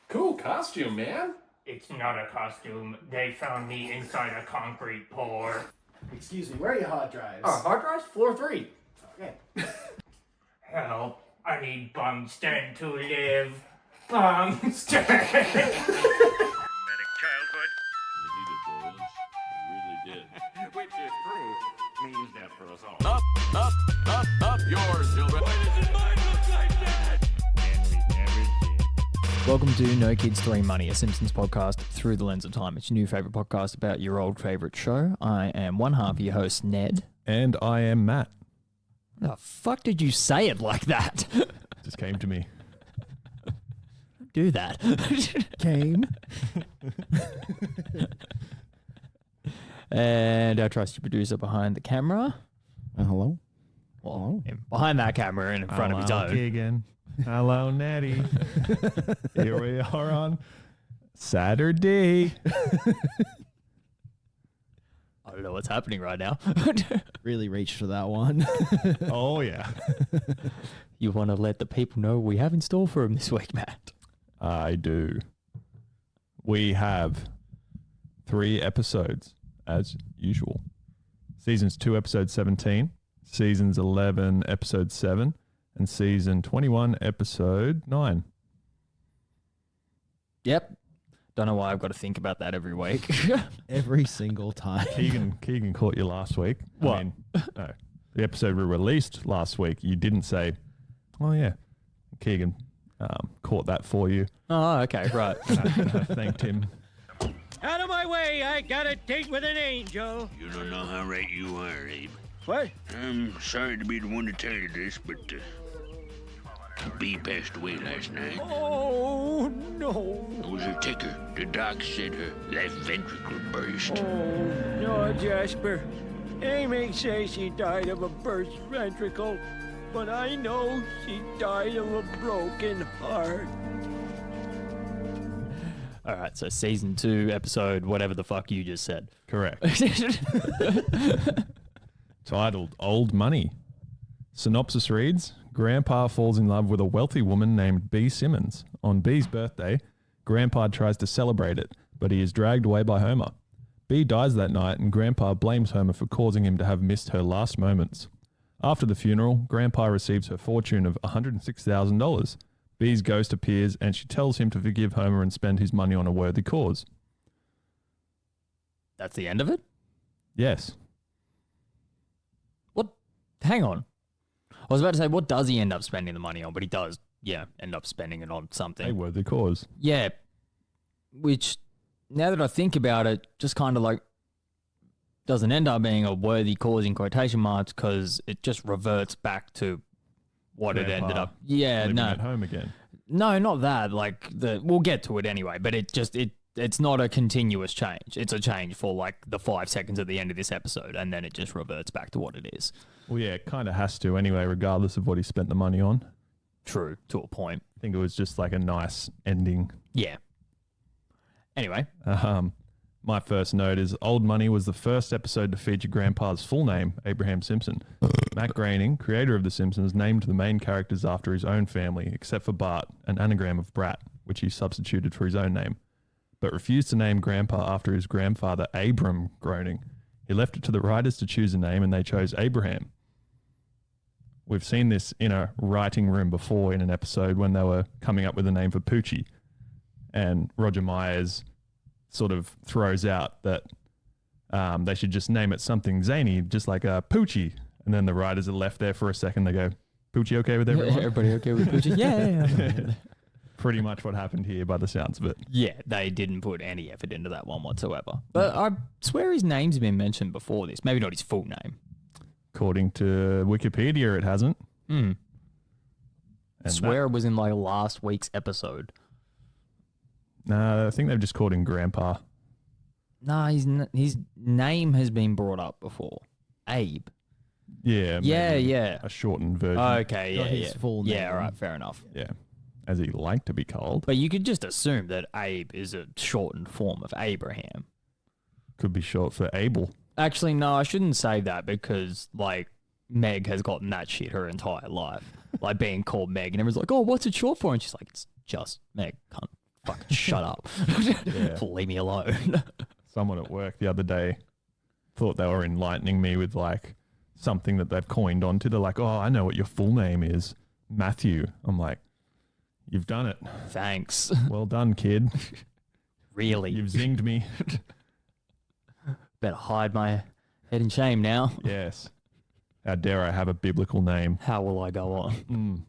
Cool costume, man. It's not a costume. They found me inside a concrete pour. Excuse me, where are your hard drives? Hard drives? Floor 3. Okay. Help. I need Bumston to live. Bumston! Traumatic childhood. Really did. Which is true. Means that for us all. Up yours, children. Why does mine look like that? And we never did. Welcome to No Kids 3 Money, a Simpsons podcast through the lens of time. It's your new favourite podcast about your old favourite show. I am one half of your host, Ned. And I am Matt. The fuck did you say it like that? Just came to me. Do that. Came. And our trusty producer behind the camera. Hello? Well, behind that camera and in front of his own. Keegan. Hello, Neddy. Here we are on Saturday. I don't know what's happening right now. Really reached for that one. Oh, yeah. You want to let the people know what we have in store for them this week, Matt? I do. We have 3 episodes, as usual. Seasons 2, episode 17. Seasons 11, episode 7. And season 21, episode 9. Yep. Don't know why I've got to think about that every week. Every single time. Keegan caught you last week. What? I mean, no. The episode we released last week, you didn't say, oh, yeah. Keegan caught that for you. Oh, okay, right. And I thanked him. Out of my way, I got a date with an angel. You don't know how right you are, Abe. What? I'm sorry to be the one to tell you this, but B passed away last night. Oh, no. It was her ticker. The doc said her left ventricle burst. Oh, no, Jasper. Amy says she died of a burst ventricle, but I know she died of a broken heart. All right, so season 2, episode whatever the fuck you just said. Correct. Titled Old Money. Synopsis reads, Grandpa falls in love with a wealthy woman named B. Simmons. On B's birthday, Grandpa tries to celebrate it, but he is dragged away by Homer. B dies that night and Grandpa blames Homer for causing him to have missed her last moments. After the funeral, Grandpa receives her fortune of $106,000. B's ghost appears and she tells him to forgive Homer and spend his money on a worthy cause. That's the end of it? Yes. What? Hang on. I was about to say, what does he end up spending the money on? But he does, end up spending it on something. A worthy cause. Yeah. Which, now that I think about it, just kind of like doesn't end up being a worthy cause in quotation marks because it just reverts back to what Grandpa it ended up. Yeah, living no. at home again. No, not that. Like, we'll get to it anyway, but it's not a continuous change. It's a change for like the 5 seconds at the end of this episode, and then it just reverts back to what it is. Well, yeah, it kind of has to anyway, regardless of what he spent the money on. True, to a point. I think it was just like a nice ending. Yeah. Anyway. My first note is Old Money was the first episode to feature Grandpa's full name, Abraham Simpson. Matt Groening, creator of The Simpsons, named the main characters after his own family, except for Bart, an anagram of Brat, which he substituted for his own name, but refused to name Grandpa after his grandfather, Abram Groening. He left it to the writers to choose a name, and they chose Abraham. We've seen this in a writing room before in an episode when they were coming up with a name for Poochie, and Roger Myers sort of throws out that they should just name it something zany, just like a Poochie. And then the writers are left there for a second. They go, Poochie okay with everyone? Everybody okay with Poochie? Yeah. Pretty much what happened here by the sounds of it. Yeah, they didn't put any effort into that one whatsoever. But I swear his name's been mentioned before this. Maybe not his full name. According to Wikipedia, it hasn't. I And swear it was in like last week's episode. No, I think they've just called him Grandpa. Nah, his name has been brought up before. Abe. Yeah. Yeah, maybe yeah. A shortened version. Okay, Not yeah, his yeah. full Yeah, name. all right, fair enough. Yeah. As he liked to be called. But you could just assume that Abe is a shortened form of Abraham. Could be short for Abel. Actually, no, I shouldn't say that because, like, Meg has gotten that shit her entire life. Like, being called Meg, and everyone's like, oh, what's it short for? And she's like, it's just Meg, cunt. fucking shut up. Leave me alone. Someone at work the other day thought they were enlightening me with like something that they've coined onto. They're like, oh, I know what your full name is, Matthew. I'm like, you've done it. Thanks. Well done, kid. Really? You've zinged me. Better hide my head in shame now. Yes. How dare I have a biblical name? How will I go on?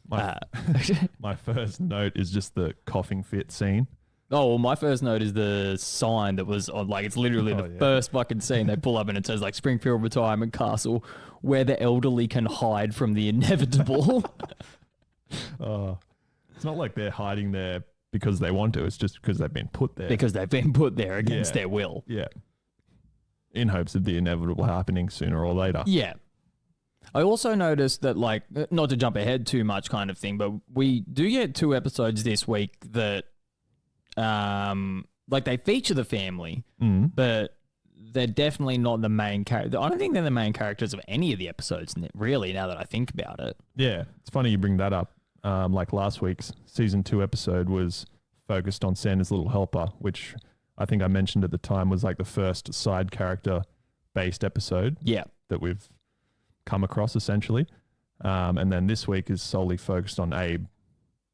My first note is just the coughing fit scene. Oh, well, my first note is the sign that was on, like, it's literally the first fucking scene. They pull up and it says, like, Springfield Retirement Castle, where the elderly can hide from the inevitable. It's not like they're hiding there because they want to. It's just because they've been put there. Because they've been put there against their will. Yeah. In hopes of the inevitable happening sooner or later. Yeah. I also noticed that, like, not to jump ahead too much kind of thing, but we do get 2 episodes this week that, like, they feature the family, but they're definitely not the main character. I don't think they're the main characters of any of the episodes, really, now that I think about it. Yeah. It's funny you bring that up. Like last week's season 2 episode was focused on Santa's little helper, which I think I mentioned at the time was like the first side character based episode that we've come across essentially. And then this week is solely focused on Abe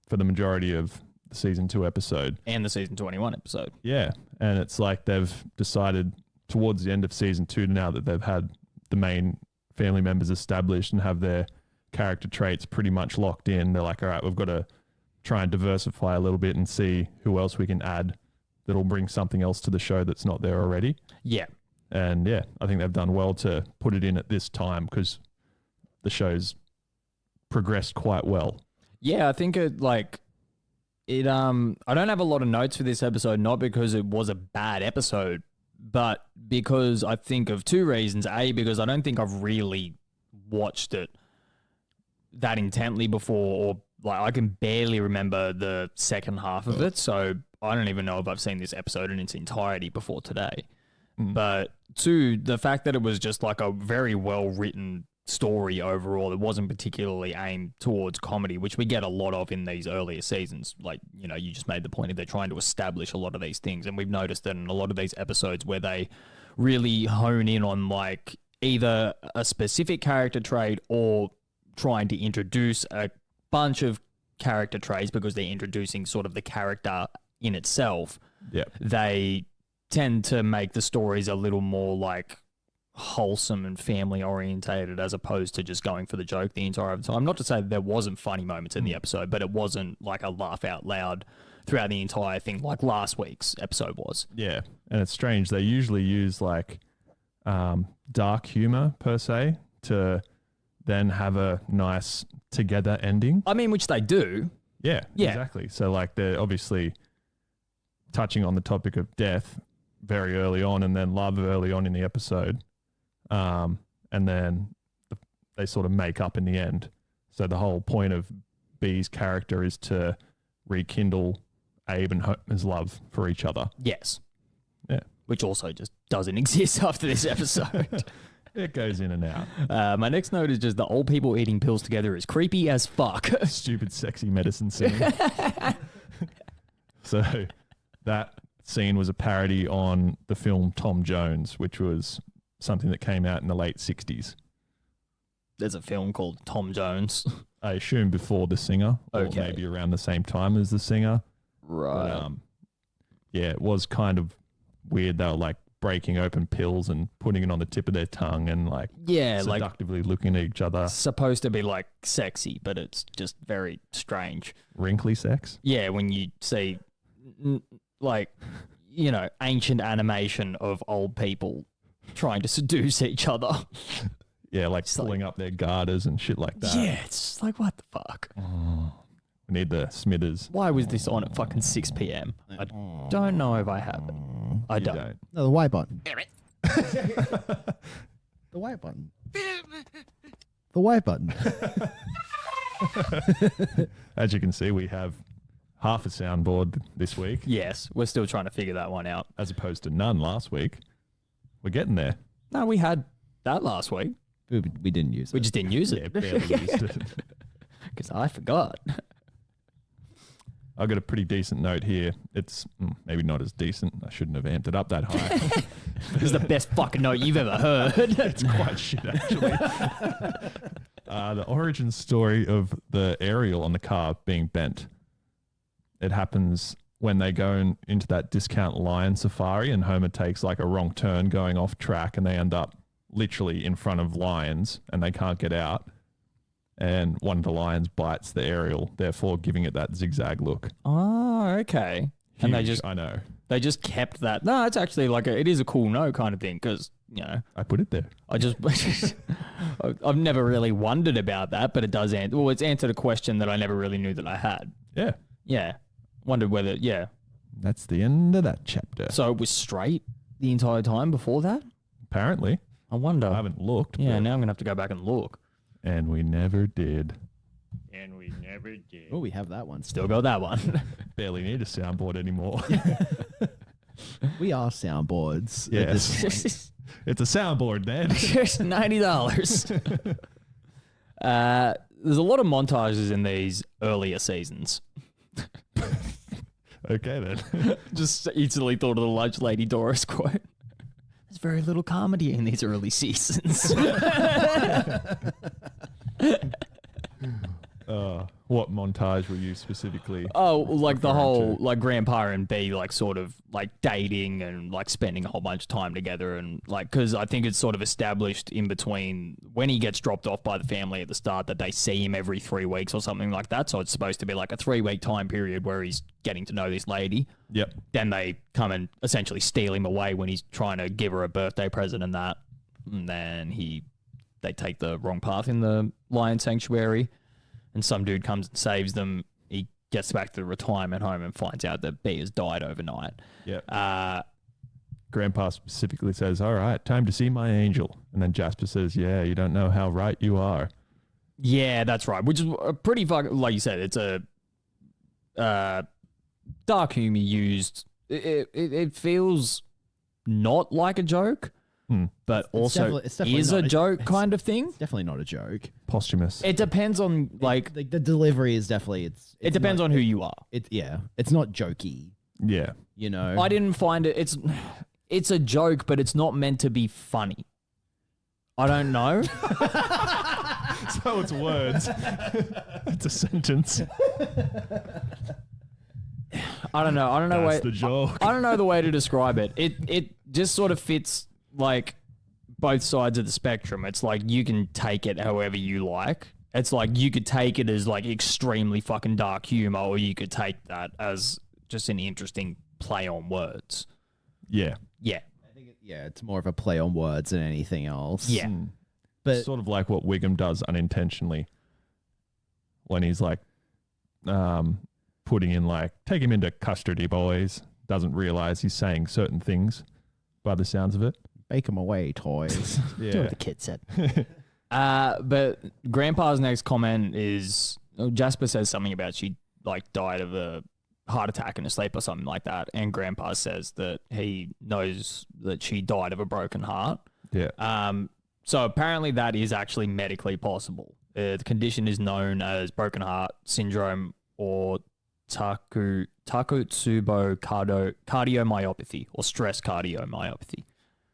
for the majority of the season 2 episode. And the season 21 episode. Yeah. And it's like they've decided towards the end of season 2 now that they've had the main family members established and have their character traits pretty much locked in. They're like, all right, we've got to try and diversify a little bit and see who else we can add that'll bring something else to the show that's not there already. Yeah. And yeah, I think they've done well to put it in at this time because the show's progressed quite well. Yeah, I think I don't have a lot of notes for this episode, not because it was a bad episode, but because I think of 2 reasons. A, because I don't think I've really watched it that intently before, or like I can barely remember the second half of it, so I don't even know if I've seen this episode in its entirety before today. But 2, the fact that it was just like a very well written story overall. It wasn't particularly aimed towards comedy, which we get a lot of in these earlier seasons. Like, you know, you just made the point of they're trying to establish a lot of these things, and we've noticed that in a lot of these episodes where they really hone in on like either a specific character trait or trying to introduce a bunch of character traits because they're introducing sort of the character in itself. Yeah, they tend to make the stories a little more like wholesome and family orientated as opposed to just going for the joke the entire time. Not to say that there wasn't funny moments in the episode, but it wasn't like a laugh out loud throughout the entire thing like last week's episode was. Yeah, and it's strange. They usually use like dark humor per se to then have a nice together ending. I mean, which they do. Yeah, exactly. So like they're obviously touching on the topic of death very early on and then love early on in the episode. And then they sort of make up in the end. So the whole point of B's character is to rekindle Abe and Homer's love for each other. Yes. Yeah. Which also just doesn't exist after this episode. It goes in and out. My next note is just the old people eating pills together is creepy as fuck. Stupid sexy medicine scene. So that scene was a parody on the film Tom Jones, which was something that came out in the late 60s. There's a film called Tom Jones. I assume before The Singer, or maybe around the same time as The Singer. Right. But, yeah, it was kind of weird. They were like breaking open pills and putting it on the tip of their tongue and like seductively looking at each other. Supposed to be like sexy, but it's just very strange. Wrinkly sex? Yeah, when you see like, you know, ancient animation of old people trying to seduce each other. Yeah, like it's pulling up their garters and shit like that. Yeah, it's just like, what the fuck? Oh, we need the Smithers. Why was this on at fucking 6 p.m? I don't know if I have it. I don't. No, the Y button. The Y button. The Y button. As you can see, we have half a soundboard this week. Yes, we're still trying to figure that one out. As opposed to none last week. We're getting there. No, we had that last week. We didn't use it. We just didn't use it. Yeah, barely used it. Because I forgot. I've got a pretty decent note here. It's maybe not as decent. I shouldn't have amped it up that high. This is the best fucking note you've ever heard. It's quite shit, actually. The origin story of the aerial on the car being bent. It happens when they go into that discount lion safari and Homer takes like a wrong turn going off track and they end up literally in front of lions and they can't get out. And one of the lions bites the aerial, therefore giving it that zigzag look. Oh, okay. Huge, And I know. they just kept that. No, it's actually like it is a cool note kind of thing because, you know. I put it there. I've never really wondered about that, but it does answer. Well, it's answered a question that I never really knew that I had. Yeah. Yeah. Wondered whether, yeah. That's the end of that chapter. So it was straight the entire time before that? Apparently. I wonder. I haven't looked. Yeah, but- now I'm going to have to go back and look. And we never did. And we never did. Oh, we have that one. Still got that one. Barely need a soundboard anymore. We are soundboards. Yes. At this point. It's a soundboard, then. Here's $90. There's a lot of montages in these earlier seasons. Okay, then. Just instantly thought of the Lunch Lady Doris quote. There's very little comedy in these early seasons. What montage were you specifically? Oh, like the referring whole, to? like Grandpa and B, like sort of like dating and like spending a whole bunch of time together. And like, because I think it's sort of established in between when he gets dropped off by the family at the start that they see him every 3 weeks or something like that. So it's supposed to be like a 3-week time period where he's getting to know this lady. Yep. Then they come and essentially steal him away when he's trying to give her a birthday present and that. And then they take the wrong path in the lion sanctuary. And some dude comes and saves them. He gets back to the retirement home and finds out that B has died overnight. Yep. Grandpa specifically says, all right, time to see my angel. And then Jasper says, yeah, you don't know how right you are. Yeah, that's right. Which is a pretty fucking, like you said, it's a dark humor used. It feels not like a joke, but also it's definitely is not a joke kind of thing. It's definitely not a joke. Posthumous. It depends on, like, The delivery is definitely it depends on who you are. It's not jokey. Yeah. You know. I didn't find it. It's a joke, but it's not meant to be funny. I don't know. So it's words. It's a sentence. I don't know. That's the joke. I don't know the way to describe it. It just sort of fits like both sides of the spectrum. It's like you can take it however you like. It's like you could take it as like extremely fucking dark humor, or you could take that as just an interesting play on words. Yeah. Yeah. I think it's more of a play on words than anything else. Yeah. But Sort of like what Wiggum does unintentionally when he's like putting in like, take him into custody, boys. Doesn't realize he's saying certain things by the sounds of it. bake them away, toys. Do Yeah. what the kid said. But Grandpa's next comment is Jasper says something about she like died of a heart attack in her sleep or something like that, and Grandpa says that he knows that she died of a broken heart. Yeah. So apparently that is actually medically possible. The condition is known as broken heart syndrome or Takotsubo cardiomyopathy or stress cardiomyopathy.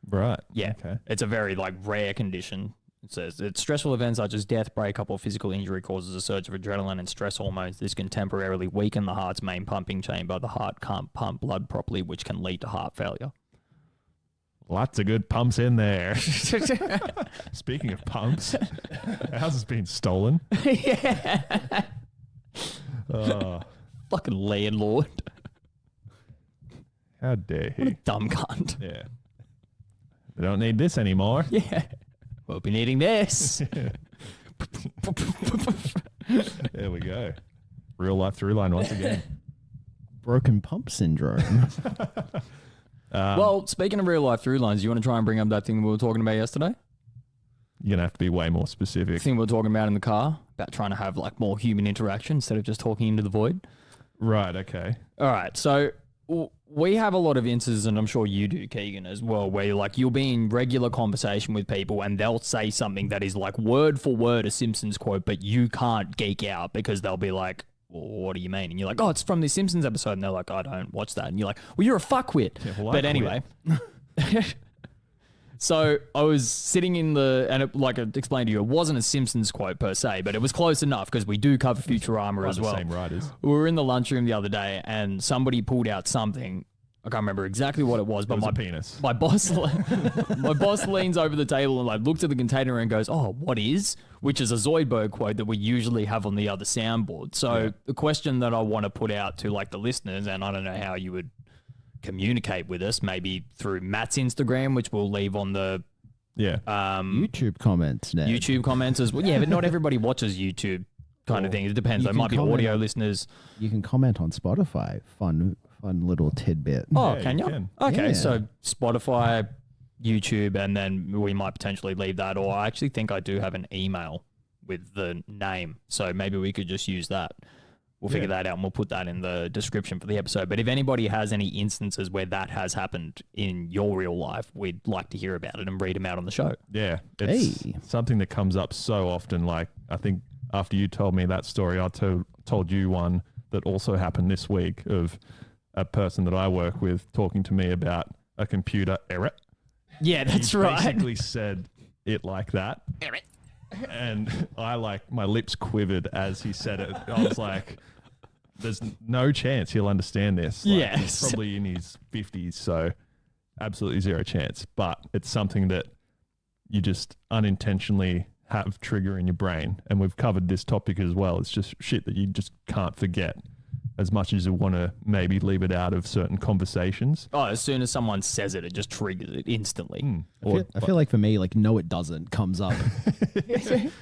Right. Yeah. Okay. It's a very like rare condition. It says it's stressful events such as death, breakup, or physical injury causes a surge of adrenaline and stress hormones. This can temporarily weaken the heart's main pumping chamber. The heart can't pump blood properly, which can lead to heart failure. Lots of good pumps in there. Speaking of pumps, ours has been stolen. Yeah. Fucking landlord. How dare What a he? dumb cunt. Yeah. We don't need this anymore. Yeah. We'll be needing this. There we go. Real life through line once again. Broken pump syndrome. Well, speaking of real life through lines, you want to try and bring up that thing we were talking about yesterday? You're going to have to be way more specific. Thing we were talking about in the car about trying to have like more human interaction instead of just talking into the void. Right, okay. All right, so we have a lot of instances, and I'm sure you do, Keegan, as well, where like you'll be in regular conversation with people and they'll say something that is like word for word a Simpsons quote, but you can't geek out because they'll be like, well, what do you mean? And you're like, oh, it's from the Simpsons episode. And they're like, I don't watch that. And you're like, well, you're a fuckwit. Yeah, well, I but quit. anyway. So I was sitting in like I explained to you, it wasn't a Simpsons quote per se, but it was close enough because we do cover Futurama as the well. same writers. We were in the lunchroom the other day and somebody pulled out something. I can't remember exactly what it was, but It was my a penis. My boss, my boss leans over the table and like looks at the container and goes, "Oh, what is?" Which is a Zoidberg quote that we usually have on the other soundboard. So the question that I want to put out to like the listeners, and I don't know how you would communicate with us, maybe through Matt's Instagram, which we'll leave on the YouTube comments now. YouTube comments as well. Yeah, but not everybody watches YouTube kind of thing. It depends. You There can might be comment audio on- listeners. You can comment on Spotify. Fun little tidbit. Oh, Yeah, can you you? can. Okay, Yeah. so Spotify, YouTube, and then we might potentially leave that. Or I actually think I do have an email with the name, so maybe we could just use that. We'll figure that out and we'll put that in the description for the episode. But if anybody has any instances where that has happened in your real life, we'd like to hear about it and read them out on the show. Yeah, it's Hey. something that comes up so often. Like, I think after you told me that story, I told you one that also happened this week of a person that I work with talking to me about a computer error. Yeah, that's He right. basically said it like that. And I my lips quivered as he said it. I was like, there's no chance he'll understand this. Like, Yes. He's probably in his 50s, so absolutely zero chance. But it's something that you just unintentionally have trigger in your brain. And we've covered this topic as well. It's just shit that you just can't forget as much as you want to maybe leave it out of certain conversations. Oh, as soon as someone says it, it just triggers it instantly. I feel like for me, like, no, it doesn't comes up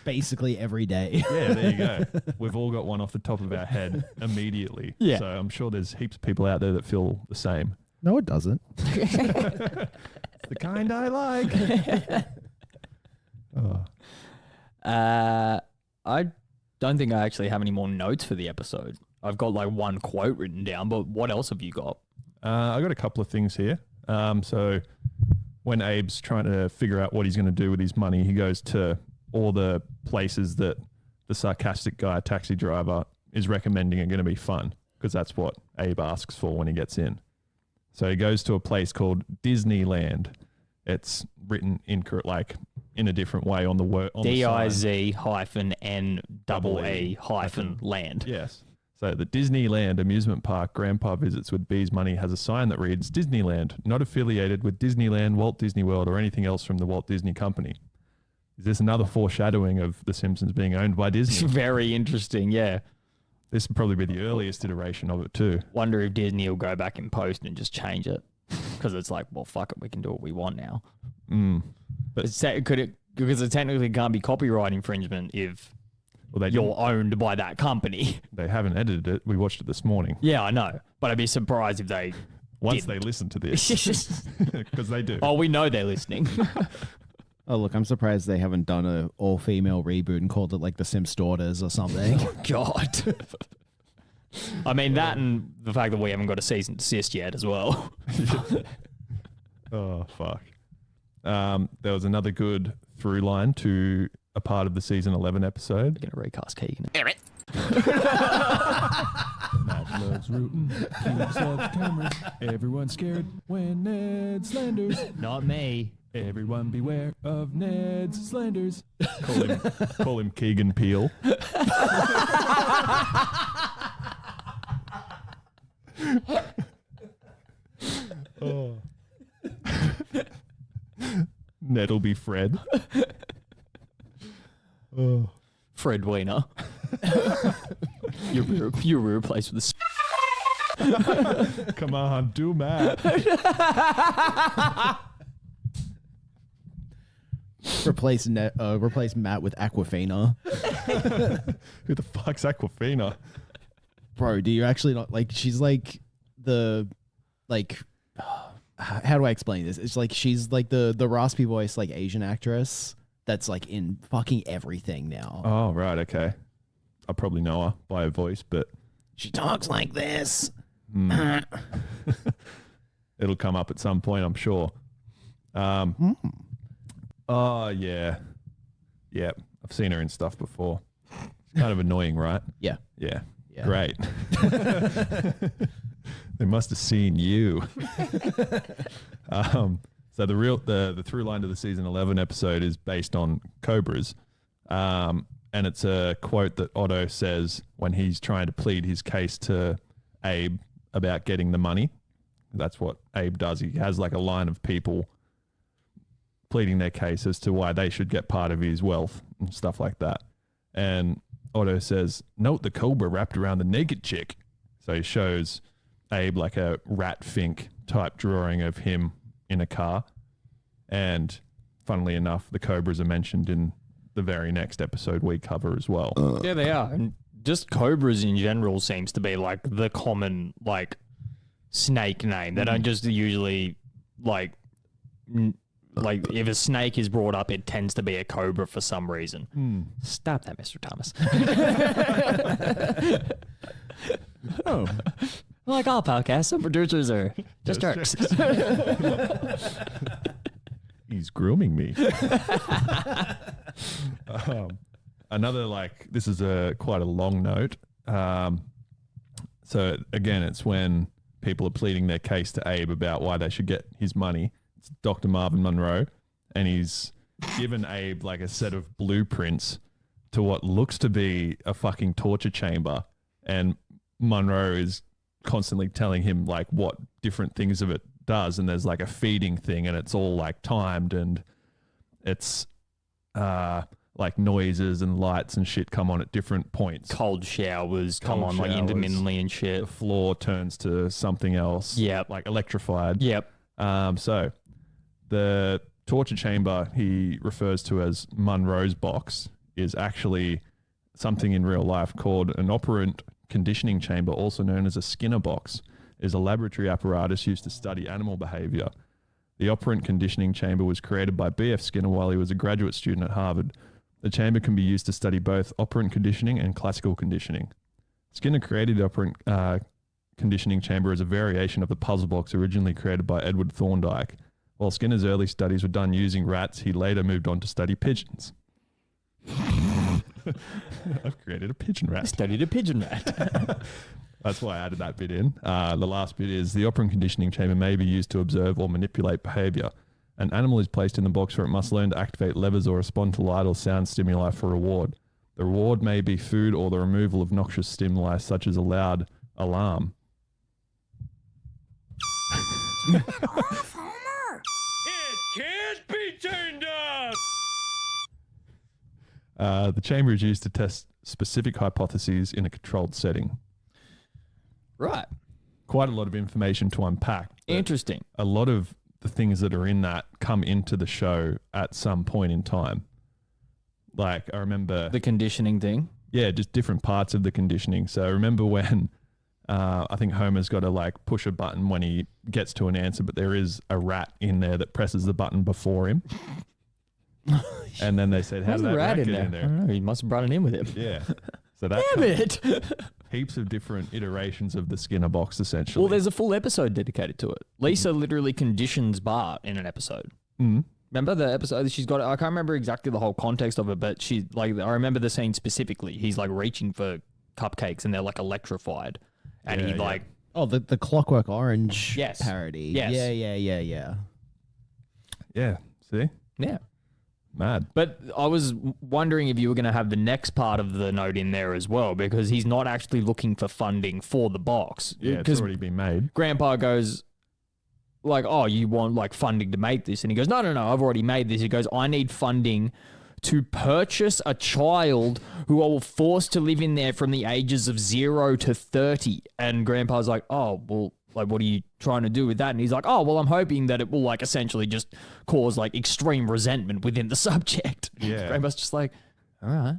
basically every day. Yeah, there you go. We've all got one off the top of our head immediately. Yeah. So I'm sure there's heaps of people out there that feel the same. No, it doesn't. The kind I like. I don't think I actually have any more notes for the episode. I've got like one quote written down, but what else have you got? I got a couple of things here. So when Abe's trying to figure out what he's going to do with his money, he goes to all the places that the sarcastic guy, taxi driver, is recommending are going to be fun, because that's what Abe asks for when he gets in. So he goes to a place called Disneyland. It's written like in a different way on the word. DIZ-N-E-E-land. Yes. So the Disneyland amusement park Grandpa visits with B's money has a sign that reads Disneyland, not affiliated with Disneyland, Walt Disney World, or anything else from the Walt Disney Company. Is this another foreshadowing of The Simpsons being owned by Disney? Very interesting, yeah. This would probably be the earliest iteration of it too. Wonder if Disney will go back in post and just change it. Because it's like, well, fuck it, we can do what we want now. But Because it technically can't be copyright infringement if you're owned by that company. They haven't edited it. We watched it this morning. Yeah, I know. But I'd be surprised if they Once didn't. they listen to this, because they do. Oh, we know they're listening. Oh, look, I'm surprised they haven't done a all-female reboot and called it like The Simps Daughters or something. God. I mean, that and the fact that we haven't got a cease and desist yet as well. Oh, fuck. There was another good through line to a part of the season 11 episode. We're going to recast Keegan. Matt loves rooting, Keegan loves cameras. Everyone's scared when Ned slanders. Not me. Everyone beware of Ned's slanders. Call him Keegan Peel. Oh. Ned'll be Fred. Oh. Fred Wiener. You're replaced with a... Come on, do Matt. Replace Matt with Aquafina. Who the fuck's Aquafina? Bro, do you actually not like? She's like the like. How do I explain this? It's like she's like the raspy voice like Asian actress that's like in fucking everything now. Oh, right, okay. I probably know her by her voice, but She talks like this. it'll come up at some point, I'm sure. Oh, yeah. Yeah, I've seen her in stuff before. It's kind of annoying, right? Yeah. Yeah. Yeah. Great. They must have seen you. So the through line to the season 11 episode is based on cobras. And it's a quote that Otto says when he's trying to plead his case to Abe about getting the money. That's what Abe does. He has like a line of people pleading their case as to why they should get part of his wealth and stuff like that. And Otto says, note the cobra wrapped around the naked chick. So he shows Abe like a rat fink type drawing of him in a car. And funnily enough, the cobras are mentioned in the very next episode we cover as well. Yeah, they are. And just cobras in general seems to be like the common like snake name. They don't just usually like if a snake is brought up, it tends to be a cobra for some reason. Stop that, Mr. Thomas. Oh. Like all podcasts, some producers are just jerks. He's grooming me. Another this is quite a long note. So again, it's when people are pleading their case to Abe about why they should get his money. It's Dr. Marvin Monroe, and he's given Abe like a set of blueprints to what looks to be a fucking torture chamber, and Monroe is constantly telling him like what different things of it does, and there's like a feeding thing, and it's all like timed, and it's like noises and lights and shit come on at different points. Cold showers come Cold on like showers. intermittently and shit. The floor turns to something else. Yep. Like electrified. Yep. So the torture chamber he refers to as Monroe's box is actually something in real life called an operant conditioning chamber, also known as a Skinner box. It is a laboratory apparatus used to study animal behavior. The operant conditioning chamber was created by B.F. Skinner while he was a graduate student at Harvard. The chamber can be used to study both operant conditioning and classical conditioning. Skinner created the operant conditioning chamber as a variation of the puzzle box originally created by Edward Thorndike. While Skinner's early studies were done using rats, he later moved on to study pigeons. I've created a pigeon rat. Studied a pigeon rat. That's why I added that bit in. The last bit is the operant conditioning chamber may be used to observe or manipulate behavior. An animal is placed in the box where it must learn to activate levers or respond to light or sound stimuli for reward. The reward may be food or the removal of noxious stimuli such as a loud alarm. It can't be turned off! The chamber is used to test specific hypotheses in a controlled setting. Right. Quite a lot of information to unpack. Interesting. A lot of the things that are in that come into the show at some point in time. Like, I remember... The conditioning thing. Yeah, just different parts of the conditioning. So I remember when I think Homer's got to like push a button when he gets to an answer, but there is a rat in there that presses the button before him. And then they said, how did that rat get in there? I don't know. He must have brought it in with him. Yeah. So that Damn it. heaps of different iterations of the Skinner box, essentially. Well, there's a full episode dedicated to it. Lisa literally conditions Bart in an episode. Mm. Remember the episode she's got? I can't remember exactly the whole context of it, but she like I remember the scene specifically. He's like reaching for cupcakes and they're like electrified, and he like the Clockwork Orange Yes. parody. Yes. Yeah. Yeah. See? yeah. Mad. But I was wondering if you were going to have the next part of the note in there as well, because he's not actually looking for funding for the box. Yeah, it's already been made. Grandpa goes like, oh, you want like funding to make this? And he goes, no, I've already made this. He goes, I need funding to purchase a child who I will force to live in there from the ages of 0 to 30. And Grandpa's like, oh, well, like, what are you trying to do with that? And he's like, oh, well, I'm hoping that it will like essentially just cause like extreme resentment within the subject. Yeah. Grandpa's just like, all right.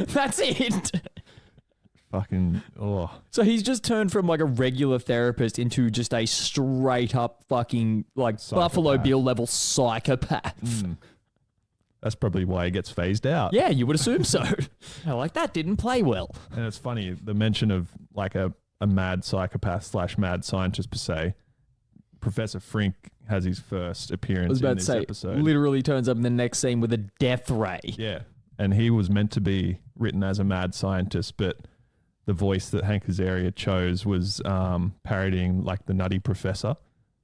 That's it. Fucking, So he's just turned from like a regular therapist into just a straight up fucking like Buffalo Bill level psychopath. That's probably why he gets phased out. Yeah, you would assume so. Like, that didn't play well. And it's funny, the mention of like a mad psychopath / mad scientist per se. Professor Frink has his first appearance I was about in to this say, episode. literally turns up in the next scene with a death ray. Yeah. And he was meant to be written as a mad scientist, but the voice that Hank Azaria chose was parodying like the Nutty Professor,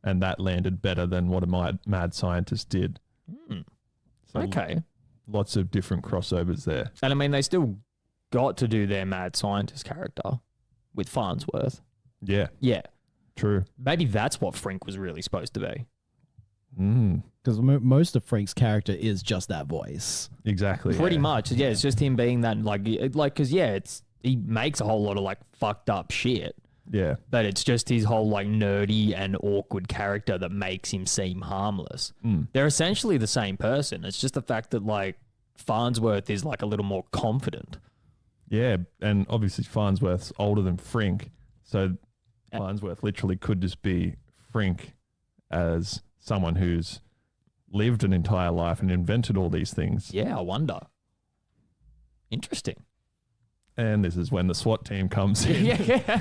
and that landed better than what a mad scientist did. So Okay. lots of different crossovers there. And I mean, they still got to do their mad scientist character with Farnsworth. Yeah, Yeah. true. Maybe that's what Frink was really supposed to be. Because most of Frank's character is just that voice. Exactly. Pretty yeah. much. Yeah, it's just him being that, because, yeah, he makes a whole lot of, like, fucked up shit. Yeah. But it's just his whole, like, nerdy and awkward character that makes him seem harmless. They're essentially the same person. It's just the fact that, like, Farnsworth is, like, a little more confident. Yeah, and obviously Farnsworth's older than Frink, so Farnsworth literally could just be Frink as someone who's lived an entire life and invented all these things. Yeah, I wonder. Interesting. And this is when the SWAT team comes in. Yeah.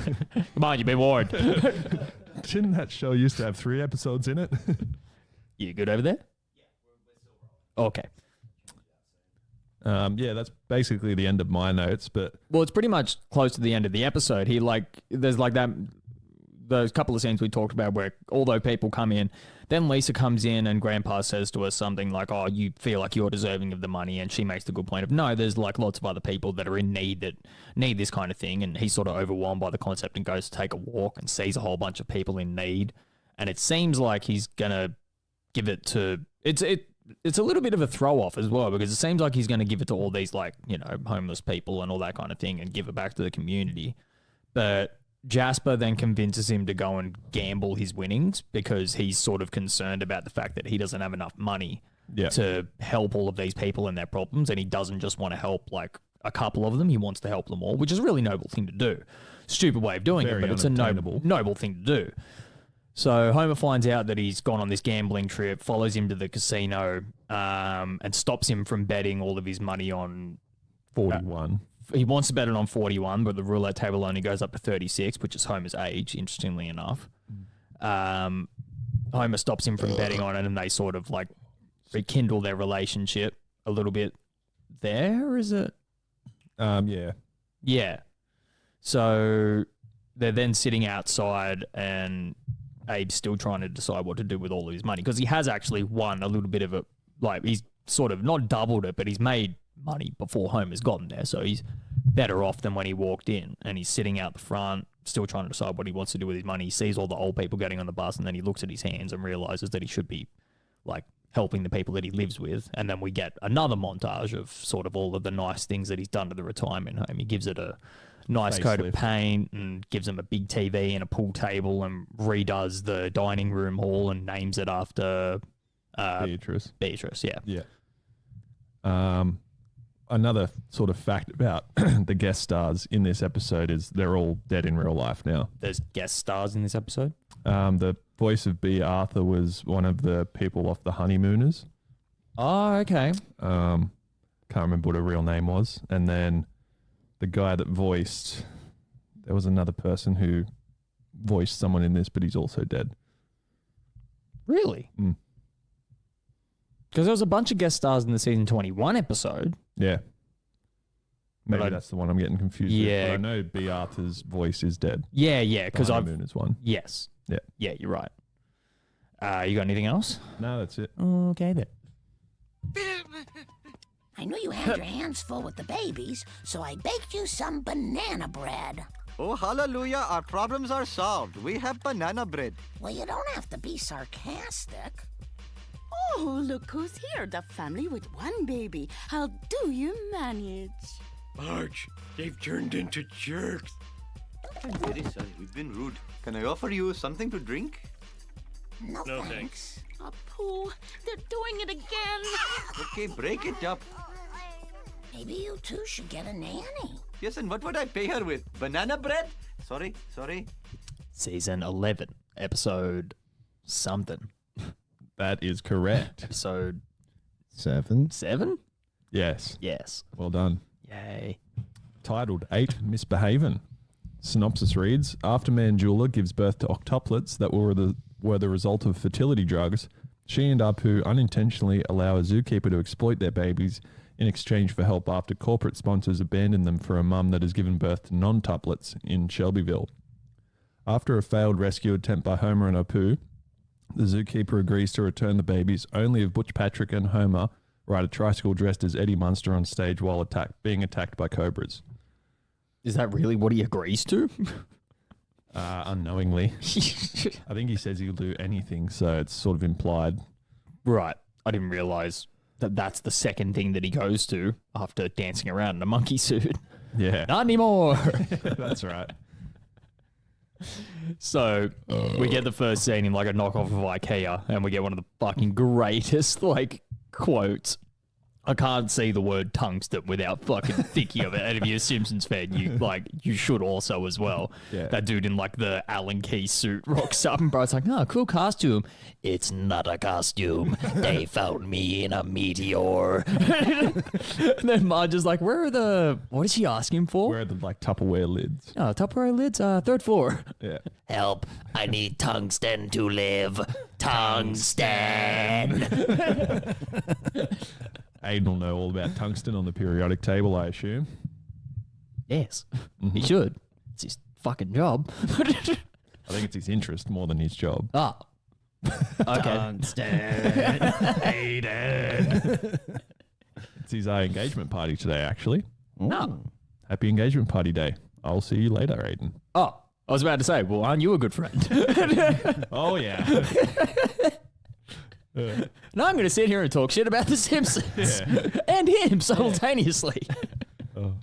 Come on, you've been warned. Didn't that show used to have 3 episodes in it? You good over there? Yeah, we're still rolling. Okay. Yeah, that's basically the end of my notes, but Well, it's pretty much close to the end of the episode. There's like those couple of scenes we talked about where although people come in, then Lisa comes in and Grandpa says to her something like, oh, you feel like you're deserving of the money. And she makes the good point of, no, there's like lots of other people that are in need that need this kind of thing. And he's sort of overwhelmed by the concept and goes to take a walk and sees a whole bunch of people in need. And it seems like he's going to give it to, it's a little bit of a throw off as well, because it seems like he's going to give it to all these, like, you know, homeless people and all that kind of thing and give it back to the community. But Jasper then convinces him to go and gamble his winnings because he's sort of concerned about the fact that he doesn't have enough money to help all of these people and their problems. And he doesn't just want to help like a couple of them. He wants to help them all, which is a really noble thing to do. Stupid way of doing it, but it's a noble thing to do. So Homer finds out that he's gone on this gambling trip, follows him to the casino, and stops him from betting all of his money on 41. He wants to bet it on 41, but the roulette table only goes up to 36, which is Homer's age, interestingly enough. Homer stops him from betting on it, and they sort of like rekindle their relationship a little bit there, is it? Yeah. Yeah. So they're then sitting outside, and Abe's still trying to decide what to do with all of his money, because he has actually won a little bit of it. Like, he's sort of not doubled it, but he's made money before Homer's gotten there, so he's better off than when he walked in. And he's sitting out the front, still trying to decide what he wants to do with his money. He sees all the old people getting on the bus, and then he looks at his hands and realizes that he should be like helping the people that he lives with. And then we get another montage of sort of all of the nice things that he's done to the retirement home. He gives it a nice coat of paint and gives them a big TV and a pool table and redoes the dining room hall and names it after Beatrice. Yeah. Another sort of fact about the guest stars in this episode is they're all dead in real life now. There's guest stars in this episode? The voice of B. Arthur was one of the people off the Honeymooners. Oh, okay. Can't remember what her real name was. And then the guy that voiced, there was another person who voiced someone in this, but he's also dead. Really? Because there was a bunch of guest stars in the season 21 episode. Yeah. Maybe But that's the one I'm getting confused with. Yeah. But I know B. Arthur's voice is dead. Yeah, because The I've... Honeymooners one. Yes. Yeah. Yeah, you're right. You got anything else? No, that's it. Okay, then. I knew you had your hands full with the babies, so I baked you some banana bread. Oh, hallelujah, our problems are solved. We have banana bread. Well, you don't have to be sarcastic. Oh, look who's here, the family with one baby. How do you manage? Marge, they've turned into jerks. I'm very sorry, we've been rude. Can I offer you something to drink? No thanks. Apu, they're doing it again. Okay, break it up. Maybe you two should get a nanny. Yes, and what would I pay her with? Banana bread? Sorry. Season 11, episode something. That is correct. Episode 7. 7? Yes. Yes. Well done. Yay. Titled 8 Misbehavin'. Synopsis reads, after Manjula gives birth to octuplets that were the result of fertility drugs, she and Apu unintentionally allow a zookeeper to exploit their babies in exchange for help after corporate sponsors abandoned them for a mum that has given birth to non-tuplets in Shelbyville. After a failed rescue attempt by Homer and Apu, the zookeeper agrees to return the babies only if Butch Patrick and Homer ride a tricycle dressed as Eddie Munster on stage while being attacked by cobras. Is that really what he agrees to? Unknowingly. I think he says he'll do anything, so it's sort of implied. Right. I didn't realize that that's the second thing that he goes to after dancing around in a monkey suit. Yeah. Not anymore. That's right. So we get the first scene in like a knockoff of IKEA, and we get one of the fucking greatest like quotes. I can't see the word tungsten without fucking thinking of it. And if you're a Simpsons fan, you should also as well. Yeah. That dude in like the Allen Key suit rocks up and bro's like, oh, cool costume. It's not a costume. They found me in a meteor. And then Marge is like, what is she asking for? Where are the like Tupperware lids? Oh, Tupperware lids, third floor. Yeah. Help, I need tungsten to live. Tungsten. Aiden will know all about tungsten on the periodic table, I assume. Yes, he should. It's his fucking job. I think it's his interest more than his job. Ah. Okay. Tungsten. Aiden. It's his engagement party today, actually. No. Happy engagement party day. I'll see you later, Aiden. Oh, I was about to say, well, aren't you a good friend? Oh, yeah. Now I'm going to sit here and talk shit about The Simpsons and him simultaneously. So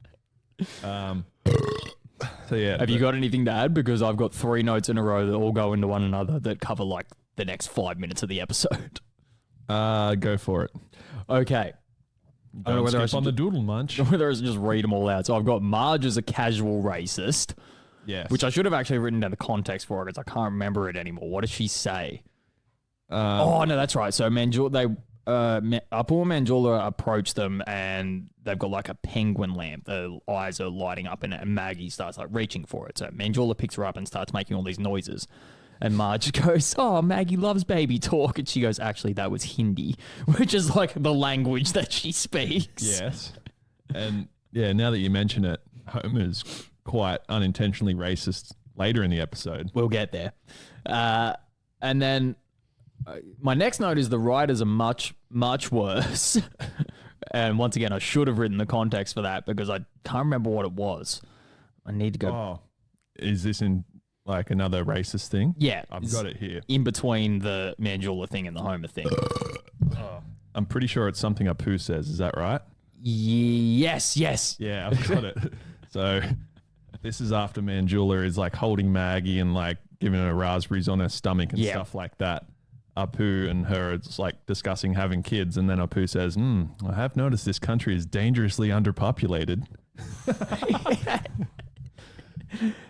yeah. Have you got anything to add? Because I've got 3 notes in a row that all go into one another that cover like the next 5 minutes of the episode. Go for it. Okay. I don't know whether I should on the doodle munch. Whether I should just read them all out. So I've got Marge as a casual racist. Yes. Which I should have actually written down the context for it because I can't remember it anymore. What does she say? Oh, no, that's right. So Apu and Manjula approach them and they've got like a penguin lamp. The eyes are lighting up and Maggie starts like reaching for it. So Manjula picks her up and starts making all these noises. And Marge goes, oh, Maggie loves baby talk. And she goes, actually, that was Hindi, which is like the language that she speaks. Yes. And yeah, now that you mention it, Homer's quite unintentionally racist later in the episode. We'll get there. And then my next note is the writers are much, much worse. And once again, I should have written the context for that because I can't remember what it was. I need to go. Oh, is this in like another racist thing? Yeah. I've got it here. In between the Manjula thing and the Homer thing. I'm pretty sure it's something Apu says. Is that right? Yes. Yeah, I've got it. So this is after Manjula is like holding Maggie and like giving her raspberries on her stomach and stuff like that. Apu and her is like discussing having kids, and then Apu says, I have noticed this country is dangerously underpopulated.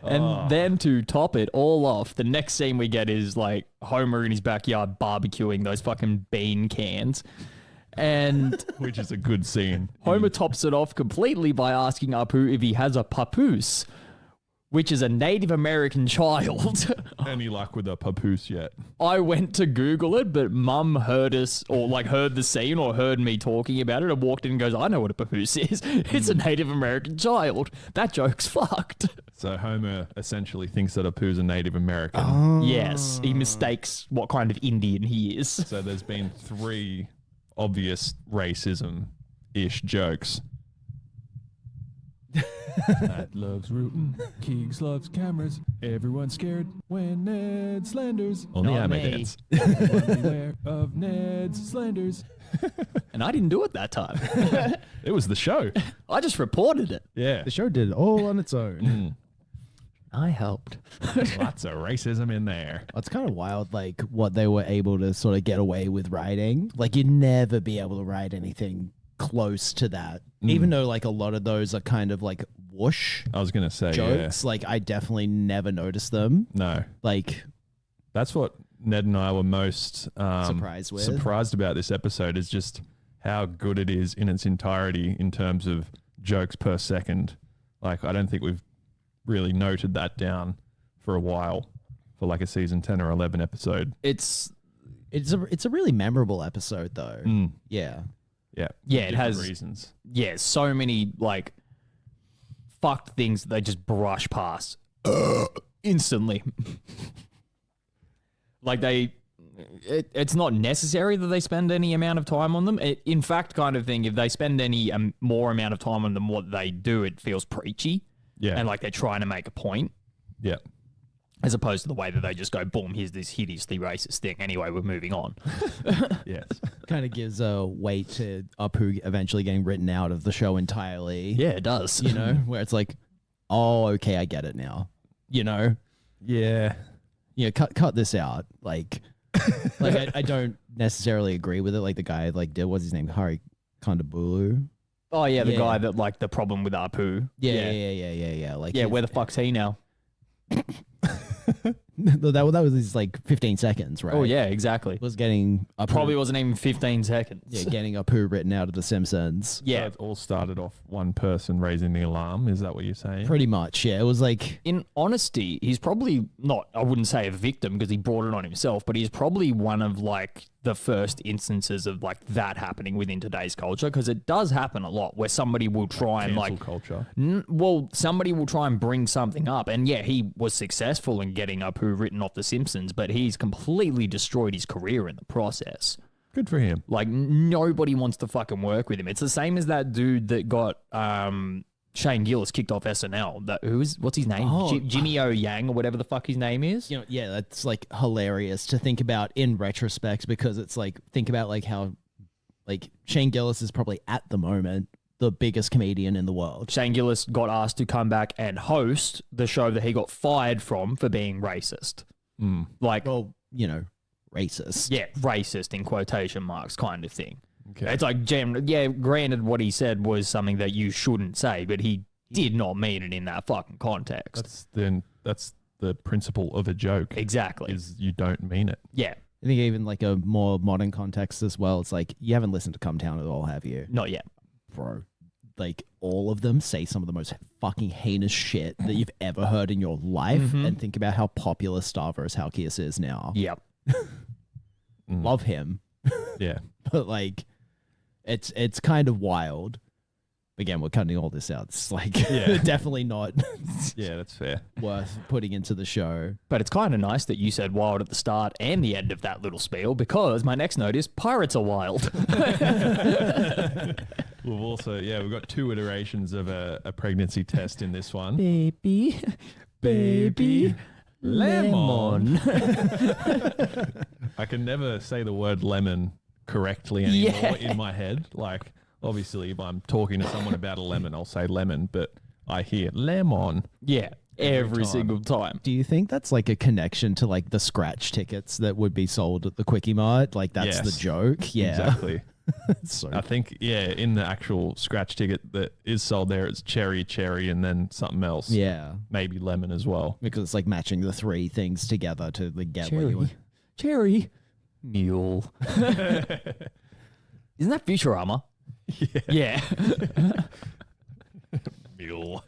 And then to top it all off, the next scene we get is like Homer in his backyard barbecuing those fucking bean cans. And which is a good scene. Homer tops it off completely by asking Apu if he has a papoose, which is a Native American child. Any luck with a papoose yet? I went to Google it, but Mum heard us or like heard the scene or heard me talking about it and walked in and goes, I know what a papoose is. It's a Native American child. That joke's fucked. So Homer essentially thinks that Apu's a Native American. Yes, he mistakes what kind of Indian he is. So there's been 3 obvious racism-ish jokes. Matt loves rootin', Keegs loves cameras, everyone's scared when Ned slanders. Only Not I may me. dance. Everyone beware of Ned's slanders. And I didn't do it that time. It was the show. I just reported it. Yeah. The show did it all on its own. I helped. Lots of racism in there. It's kind of wild, like what they were able to sort of get away with writing. Like you'd never be able to write anything close to that, even though like a lot of those are kind of like whoosh. I was gonna say jokes. Like I definitely never noticed them. No, like that's what Ned and I were most surprised about this episode is just how good it is in its entirety in terms of jokes per second. Like I don't think we've really noted that down for a while for like a season 10 or 11 episode. It's a really memorable episode though. Yeah. Yeah. Yeah, it different has reasons. Yeah, so many like fucked things that they just brush past instantly. Like it's not necessary that they spend any amount of time on them. In fact, kind of thing, if they spend any more amount of time on them what they do, it feels preachy. Yeah. And like they're trying to make a point. Yeah. As opposed to the way that they just go, boom, here's this hideously racist thing. Anyway, we're moving on. Yes. Kind of gives a weight to Apu eventually getting written out of the show entirely. Yeah, it does. You know, where it's like, oh, okay, I get it now. You know? Yeah. Cut this out. Like I don't necessarily agree with it. Like the guy like did, what's his name? Hari Kondabulu. Oh yeah, the guy that like the problem with Apu. Yeah. Like where the fuck's he now? that was his like 15 seconds, right? Oh yeah, exactly. Was getting Apu, probably wasn't even 15 seconds. Yeah, getting Apu written out of The Simpsons. Yeah, so it all started off one person raising the alarm. Is that what you're saying? Pretty much. Yeah, it was like, in honesty, he's probably not. I wouldn't say a victim because he brought it on himself, but he's probably one of like the first instances of like that happening within today's culture, because it does happen a lot where somebody will try and like culture. Somebody will try and bring something up, and yeah, he was successful in getting Apu written off The Simpsons, but he's completely destroyed his career in the process. Good for him. Like nobody wants to fucking work with him. It's the same as that dude that got Shane Gillis kicked off SNL. What's his name? Jimmy O Yang or whatever the fuck his name is. You know, yeah, that's like hilarious to think about in retrospect, because it's like, think about like how like Shane Gillis is probably at the moment the biggest comedian in the world. Shane Gillis got asked to come back and host the show that he got fired from for being racist. Like, well, you know, racist. Yeah, racist in quotation marks kind of thing. Okay. It's like, granted what he said was something that you shouldn't say, but he did not mean it in that fucking context. That's the principle of a joke. Exactly. Is you don't mean it. Yeah. I think even like a more modern context as well, it's like, you haven't listened to Come Town at all, have you? Not yet. Bro, like all of them say some of the most fucking heinous shit that you've ever heard in your life. And think about how popular Star vs. Halkias is now. Yep. Love him. Yeah. But like, it's kind of wild. Again, we're cutting all this out. It's like definitely not Yeah, that's fair. worth putting into the show. But it's kind of nice that you said wild at the start and the end of that little spiel, because my next note is pirates are wild. We've also, we've got 2 iterations of a pregnancy test in this one. Baby, lemon. I can never say the word lemon correctly anymore in my head. Like, obviously, if I'm talking to someone about a lemon, I'll say lemon, but I hear lemon. Yeah, every single time. Do you think that's like a connection to like the scratch tickets that would be sold at the Quickie Mart? Like that's the joke? Yeah. Exactly. So I think, in the actual scratch ticket that is sold there, it's cherry, and then something else. Yeah. Maybe lemon as well. Because it's like matching the 3 things together to like get what Cherry. you want. Cherry. Mule. Isn't that Futurama? Yeah. Mule.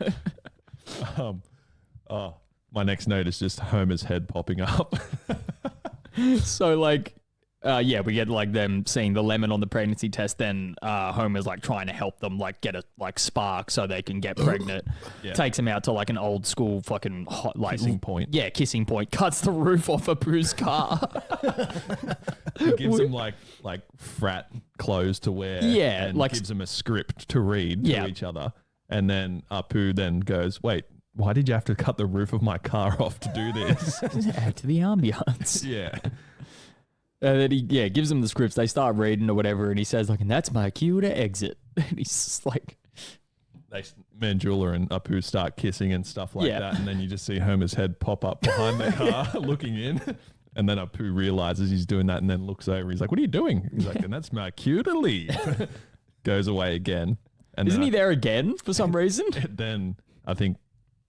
My next note is just Homer's head popping up. So like, we get like them seeing the lemon on the pregnancy test. Then Homer's like trying to help them like get a like spark so they can get pregnant. Takes him out to like an old school fucking hot like Kissing point. Yeah, kissing point. Cuts the roof off of Pooh's car. He gives them like frat clothes to wear. Yeah, and like gives them a script to read to each other. And then Apu then goes, wait, why did you have to cut the roof of my car off to do this? Just add to the ambiance. Yeah. And then he gives them the scripts. They start reading or whatever, and he says like, "And that's my cue to exit." And he's just like, Mandula and Apu start kissing and stuff like that, and then you just see Homer's head pop up behind the car, looking in, and then Apu realizes he's doing that, and then looks over. He's like, "What are you doing?" He's like, "And that's my cue to leave." Goes away again. And isn't he there again for some reason? Then I think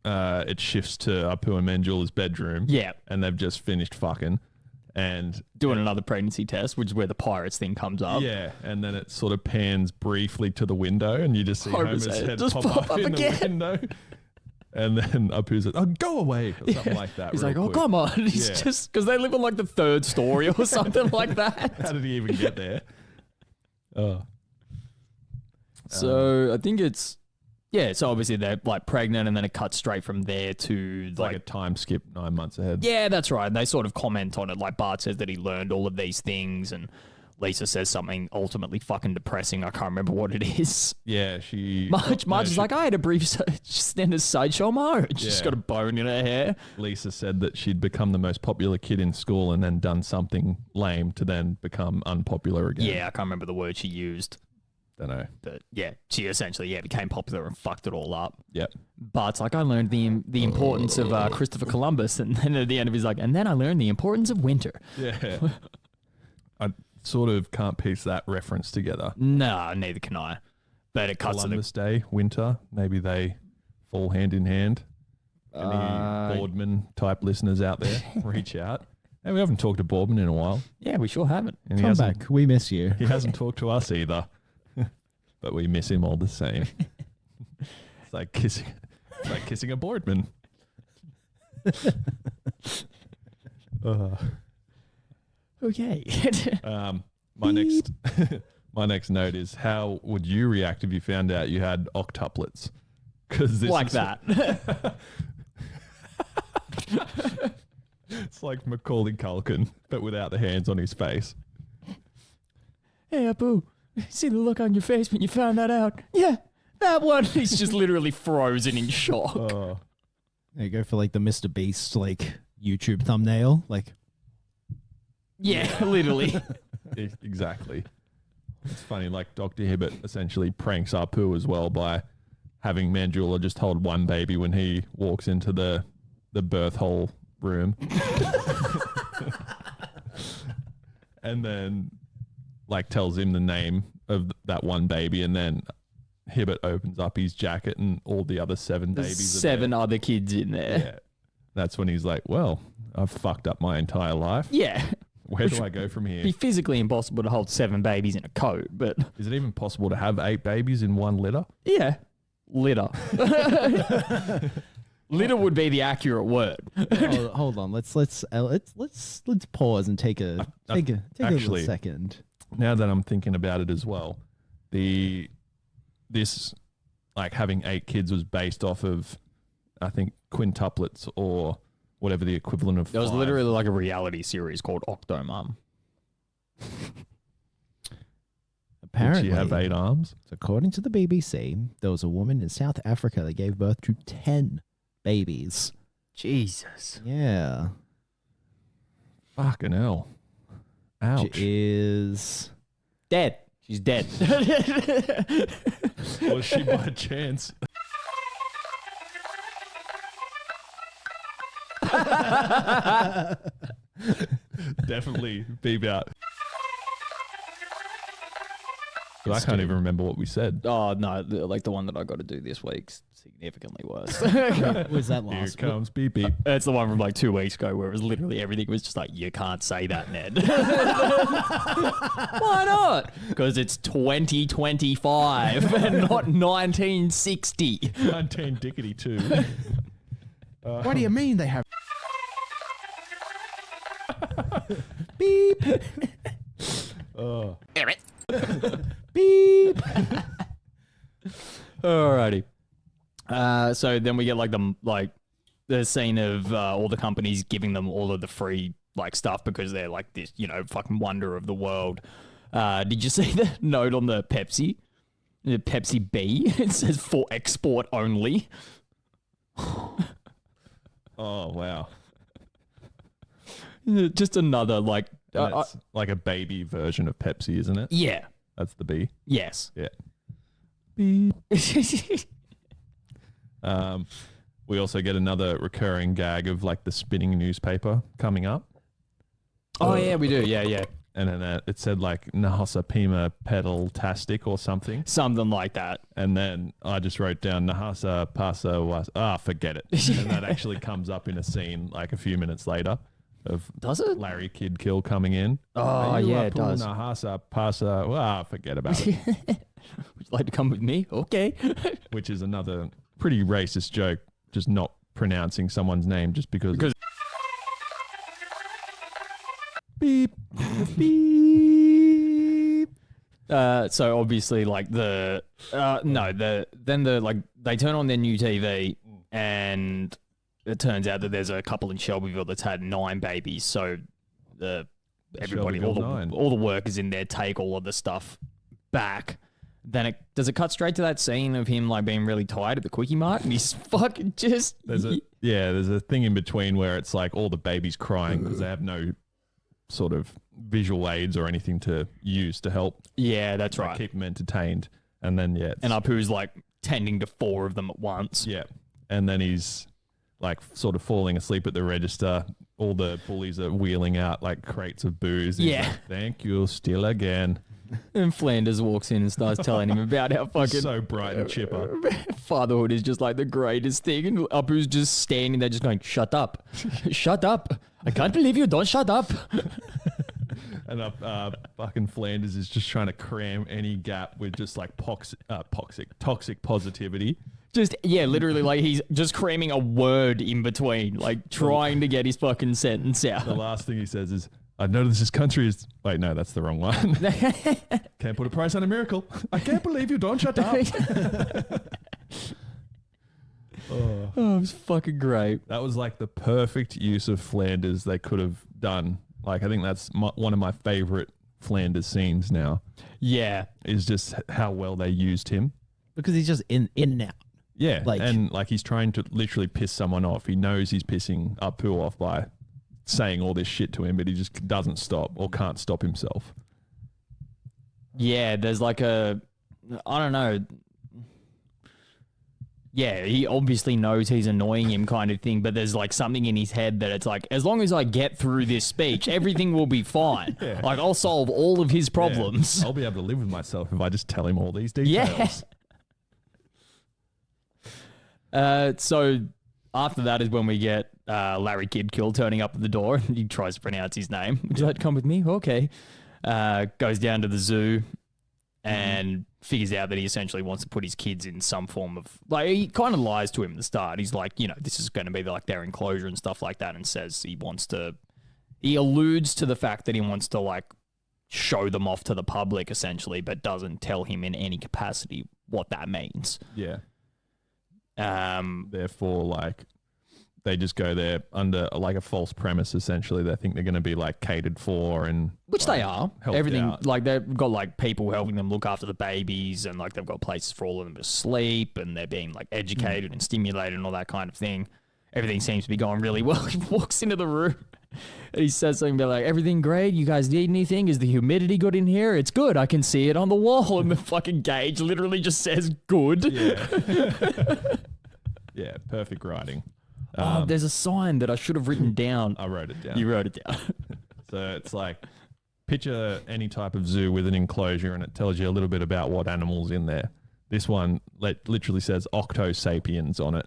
it shifts to Apu and Mandula's bedroom. Yeah, and they've just finished fucking. And doing another pregnancy test, which is where the pirates thing comes up. Yeah, and then it sort of pans briefly to the window, and you just see Homer's head just pop up in the window. And then Apu's like, "Oh, go away," or something like that. He's like, "Oh, come on!" He's just because they live on like the 3rd story or something like that. How did he even get there? Oh, So I think it's so obviously they're like pregnant, and then it cuts straight from there to It's like a time skip 9 months ahead. Yeah, that's right. And they sort of comment on it. Like Bart says that he learned all of these things, and Lisa says something ultimately fucking depressing. I can't remember what it is. Yeah, Marge is like, I had a brief stint as sideshow Marge. She's got a bone in her hair. Lisa said that she'd become the most popular kid in school and then done something lame to then become unpopular again. Yeah, I can't remember the word she used. Don't know. But yeah, she essentially became popular and fucked it all up. Yep. Bart's like, I learned the importance of Christopher Columbus, and then at the end of he's like, and then I learned the importance of winter. Yeah. I sort of can't piece that reference together. No, neither can I. But it cuts Columbus Day, winter, maybe they fall hand in hand. Any Boardman type listeners out there, reach out. Hey, we haven't talked to Boardman in a while. Yeah, we sure haven't. And Come back. We miss you. He hasn't talked to us either. But we miss him all the same. It's like kissing a Boardman. Okay. My next note is, how would you react if you found out you had octuplets? Because like that. It's like Macaulay Culkin, but without the hands on his face. Hey, Apu, see the look on your face when you found that out? Yeah, that one. He's just literally frozen in shock. Oh. There you go for like the Mr. Beast like YouTube thumbnail. Like, yeah, literally. Exactly. It's funny, like Dr. Hibbert essentially pranks Apu as well by having Mandula just hold one baby when he walks into the birth hole room. And then like tells him the name of that one baby, and then Hibbert opens up his jacket and all the other 7 There's babies 7 other kids in there. Yeah. That's when he's like, well, I've fucked up my entire life. Yeah. Where do I go from here? It'd be physically impossible to hold 7 babies in a coat, but... Is it even possible to have 8 babies in one litter? Yeah. Litter. Litter would be the accurate word. hold on. Let's pause and take a little second. Now that I'm thinking about it as well, this like having 8 kids was based off of, I think, quintuplets or whatever the equivalent of. There was 5. literally like a reality series called Octomom. Apparently, did she have 8 arms? According to the BBC, there was a woman in South Africa that gave birth to 10 babies. Jesus. Yeah. Fucking hell. Ouch. She is dead. She's dead. Was she by chance? Definitely beep out. But I can't even remember what we said. Oh, no. Like the one that I got to do this week's significantly worse. Was that Here last? comes beep beep. It's the one from like 2 weeks ago where it was literally everything was just like, you can't say that, Ned. Why not? Because it's 2025 and not 1960. 19 dickety too. What do you mean they have? Beep. Oh. Beep. Alrighty. So then we get like the scene of all the companies giving them all of the free like stuff because they're like this, fucking wonder of the world. Did you see the note on the Pepsi? The Pepsi B? It says for export only. Oh wow. Just another like It's like a baby version of Pepsi, isn't it? Yeah. That's the B. Yes. Yeah. Beep. We also get another recurring gag of like the spinning newspaper coming up. Oh yeah, we do. Yeah. And then it said like Nahasa Pima Pedal Tastic or something. Something like that. And then I just wrote down Nahasa Pasa was forget it. And that actually comes up in a scene like a few minutes later of does it? Larry Kid Kill coming in. Oh yeah, it does. Nahasa Pasa forget about it. Would you like to come with me? Okay. Which is another pretty racist joke, just not pronouncing someone's name just because beep beep So obviously, like they turn on their new TV, and it turns out that there's a couple in Shelbyville that's had 9 babies. So everybody, all the workers in there take all of the stuff back. Then does it cut straight to that scene of him like being really tired at the Quickie Mart, and he's fucking just there's a thing in between where it's like all the babies crying because they have no sort of visual aids or anything to use to help. Yeah, that's right. Keep them entertained, and then and Apu's like tending to 4 of them at once. Yeah, and then he's like sort of falling asleep at the register. All the bullies are wheeling out like crates of booze. Yeah, like, thank you, still again. And Flanders walks in and starts telling him about how fucking so bright and chipper. Fatherhood is just like the greatest thing. And Apu's just standing there just going, shut up. Shut up. I can't believe you don't shut up. And fucking Flanders is just trying to cram any gap with just like toxic positivity. Just, yeah, literally like he's just cramming a word in between, like trying to get his fucking sentence out. The last thing he says is, I noticed this country is... Wait, no, that's the wrong one. Can't put a price on a miracle. I can't believe you don't shut up. Oh, it was fucking great. That was like the perfect use of Flanders they could have done. Like, I think that's one of my favorite Flanders scenes now. Yeah. Is just how well they used him. Because he's just in and out. Yeah, and like he's trying to literally piss someone off. He knows he's pissing Apu off by saying all this shit to him, but he just doesn't stop or can't stop himself. Yeah, there's like I don't know. Yeah, he obviously knows he's annoying him kind of thing, but there's like something in his head that it's like, as long as I get through this speech, everything will be fine. Yeah. Like, I'll solve all of his problems. Yeah. I'll be able to live with myself if I just tell him all these details. Yeah. So after that is when we get Larry Kidkill turning up at the door. He tries to pronounce his name. Would you like to come with me? Okay. Goes down to the zoo and figures out that he essentially wants to put his kids in some form of... Like, he kind of lies to him at the start. He's like, you know, this is going to be like their enclosure and stuff like that, and says he wants to... He alludes to the fact that he wants to, like, show them off to the public, essentially, but doesn't tell him in any capacity what that means. Yeah. Therefore, like, they just go there under like a false premise. Essentially, they think they're going to be like catered for, and which like, they are. Everything out. Like they've got like people helping them look after the babies, and like they've got places for all of them to sleep, and they're being like educated and stimulated and all that kind of thing. Everything seems to be going really well. He walks into the room and he says something about like, everything great? You guys need anything? Is the humidity good in here? It's good. I can see it on the wall. And the fucking gauge literally just says good. Yeah. Yeah, perfect writing. There's a sign that I should have written down. I wrote it down. You wrote it down. So it's like, picture any type of zoo with an enclosure, and it tells you a little bit about what animals in there. This one literally says Octo Sapiens on it.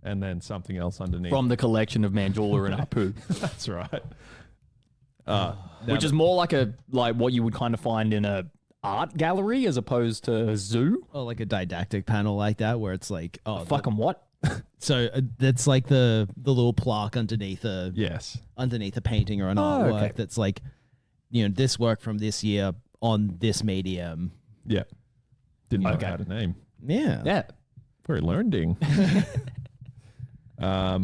And then something else underneath. From the collection of Manjula and Apu. That's right. Which is more like what you would kind of find in a art gallery as opposed to a zoo. Oh, like a didactic panel like that where it's like, oh, fucking what? So that's like the little plaque underneath a painting or an artwork. Okay. That's like, you know, this work from this year on this medium. Yeah. Didn't know how to name. Yeah. Yeah. Very learning. I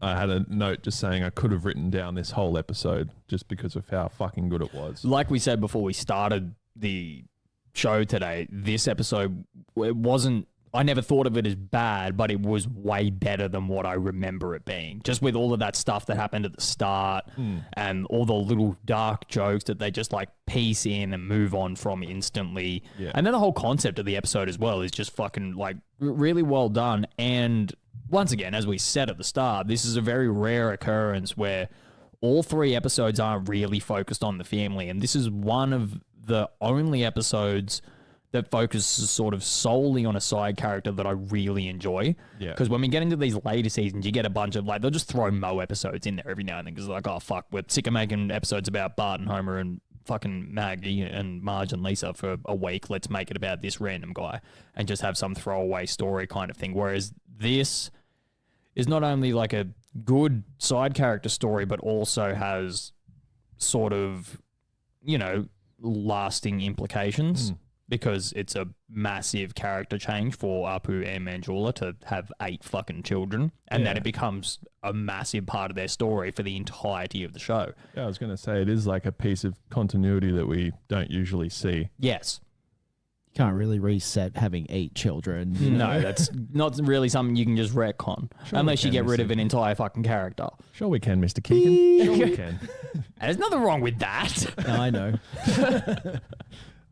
had a note just saying I could have written down this whole episode just because of how fucking good it was. Like we said before we started the show today, this episode, it wasn't, I never thought of it as bad, but it was way better than what I remember it being. Just with all of that stuff that happened at the start and all the little dark jokes that they just like piece in and move on from instantly. Yeah. And then the whole concept of the episode as well is just fucking like really well done. And once again, as we said at the start, this is a very rare occurrence where all 3 episodes aren't really focused on the family. And this is one of the only episodes that focuses sort of solely on a side character that I really enjoy. Yeah. Because when we get into these later seasons, you get a bunch of like, they'll just throw Mo episodes in there every now and then because like, oh fuck, we're sick of making episodes about Bart and Homer and fucking Maggie and Marge and Lisa for a week. Let's make it about this random guy and just have some throwaway story kind of thing. Whereas this is not only like a good side character story, but also has sort of, you know, lasting implications because it's a massive character change for Apu and Manjula to have 8 fucking children, and then it becomes a massive part of their story for the entirety of the show. Yeah, I was going to say it is like a piece of continuity that we don't usually see. Yes. You can't really reset having 8 children. you know? No, that's not really something you can just retcon, unless you get rid of an entire fucking character. Sure we can, Mr. Keegan. Sure we can. There's nothing wrong with that. No, I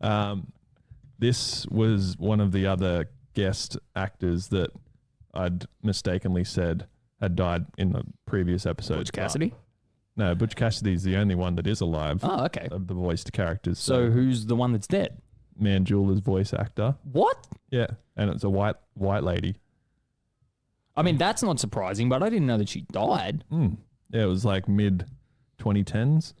know. This was one of the other guest actors that I'd mistakenly said had died in the previous episode. Butch Cassidy? No, Butch Cassidy's the only one that is alive. Oh, okay. Of the voiced characters. So who's the one that's dead? Manjula's voice actor. What? Yeah, and it's a white lady. I mean, that's not surprising, but I didn't know that she died. Yeah, it was like mid 2010s.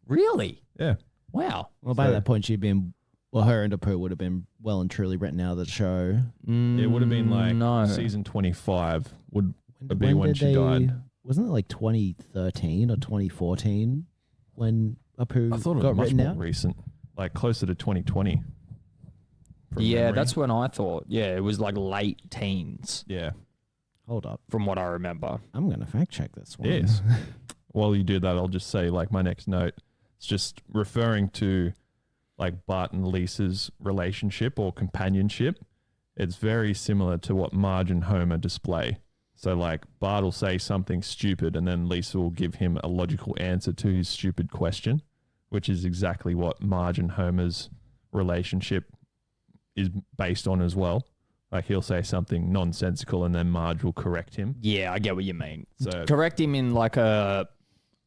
Really? Yeah. Wow. Well, by that point, she'd been... Well, her and Apu would have been well and truly written out of the show. It would have been like no. season 25 would be when she died. Wasn't it like 2013 or 2014 when Apu I thought it got was much written more out? recent, like closer to 2020. Yeah, memory. that's when I thought. Yeah, it was like late teens. Yeah. Hold up. From what I remember. I'm going to fact check this one. Yes. While you do that, I'll just say like my next note. It's just referring to like Bart and Lisa's relationship or companionship. It's very similar to what Marge and Homer display. So like Bart will say something stupid and then Lisa will give him a logical answer to his stupid question, which is exactly what Marge and Homer's relationship is based on as well. Like he'll say something nonsensical and then Marge will correct him. Yeah, I get what you mean. So correct him in like a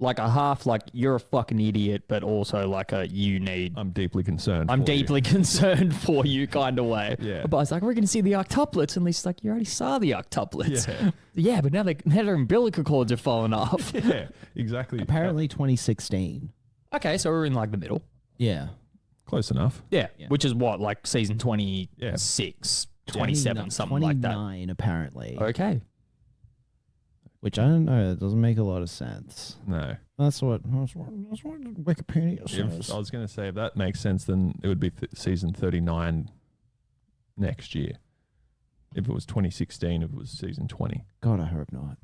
half, like you're a fucking idiot, but also like a you need. I'm deeply concerned. I'm deeply concerned for you kind of way. Yeah. But it's like, we're going to see the octuplets. And Lisa's like, you already saw the octuplets. Yeah. Yeah, but now their umbilical cords are falling off. Yeah, exactly. Apparently 2016. Okay, so we're in like the middle. Yeah. Close enough. Yeah. Which is what, like season 26, 27, something like that. 29 apparently. Okay. Which I don't know. That doesn't make a lot of sense. No. That's what Wikipedia says. I was going to say, if that makes sense, then it would be season 39 next year. If it was 2016, if it was season 20. God, I hope not.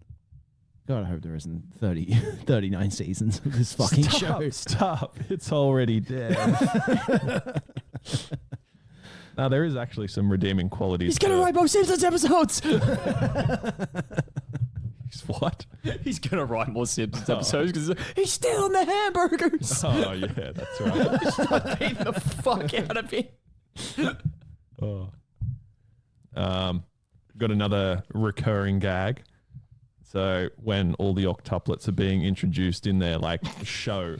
God, I hope there isn't 39 seasons of this fucking show. Stop. It's already dead. Now, there is actually some redeeming qualities. He's going to write more Simpsons episodes. What? He's going to write more Simpsons episodes because he's stealing the hamburgers. Oh, yeah, that's right. Stop beating the fuck out of him. Got another recurring gag. So when all the octuplets are being introduced in their like show,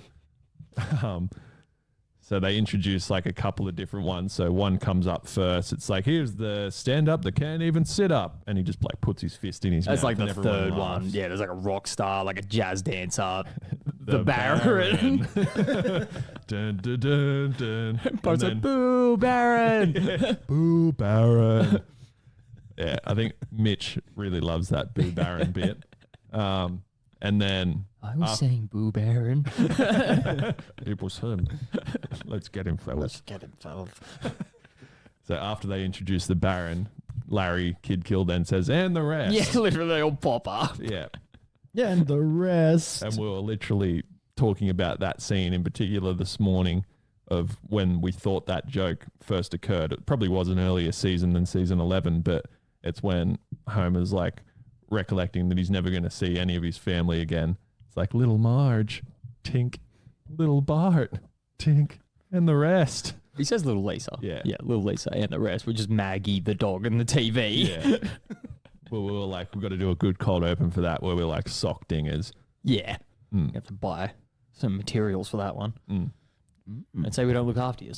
so they introduce like a couple of different ones. So one comes up first. It's like, here's the stand up that can't even sit up. And he just like puts his fist in his mouth. That's like and the everyone third laughs. one. Yeah, there's like a rock star, like a jazz dancer. the Baron. Dun, dun, dun, dun. Both like, boo, Baron. Boo, Baron. Yeah, I think Mitch really loves that Boo Baron bit. And then I was saying Boo Baron. It was him. Let's get him, fellas. So after they introduce the Baron, Larry Kid Kill then says, and the rest. Yeah, literally they all pop up. Yeah. Yeah, and the rest. And we were literally talking about that scene in particular this morning of when we thought that joke first occurred. It probably was an earlier season than season 11, but it's when Homer's like recollecting that he's never going to see any of his family again. It's like little Marge, tink, little Bart, tink, and the rest. He says little Lisa. Yeah. Yeah, little Lisa and the rest, which is Maggie, the dog, and the TV. Yeah. Well, we were like, we've got to do a good cold open for that where we're like sock dingers. Yeah. You have to buy some materials for that one. And say we don't look after you.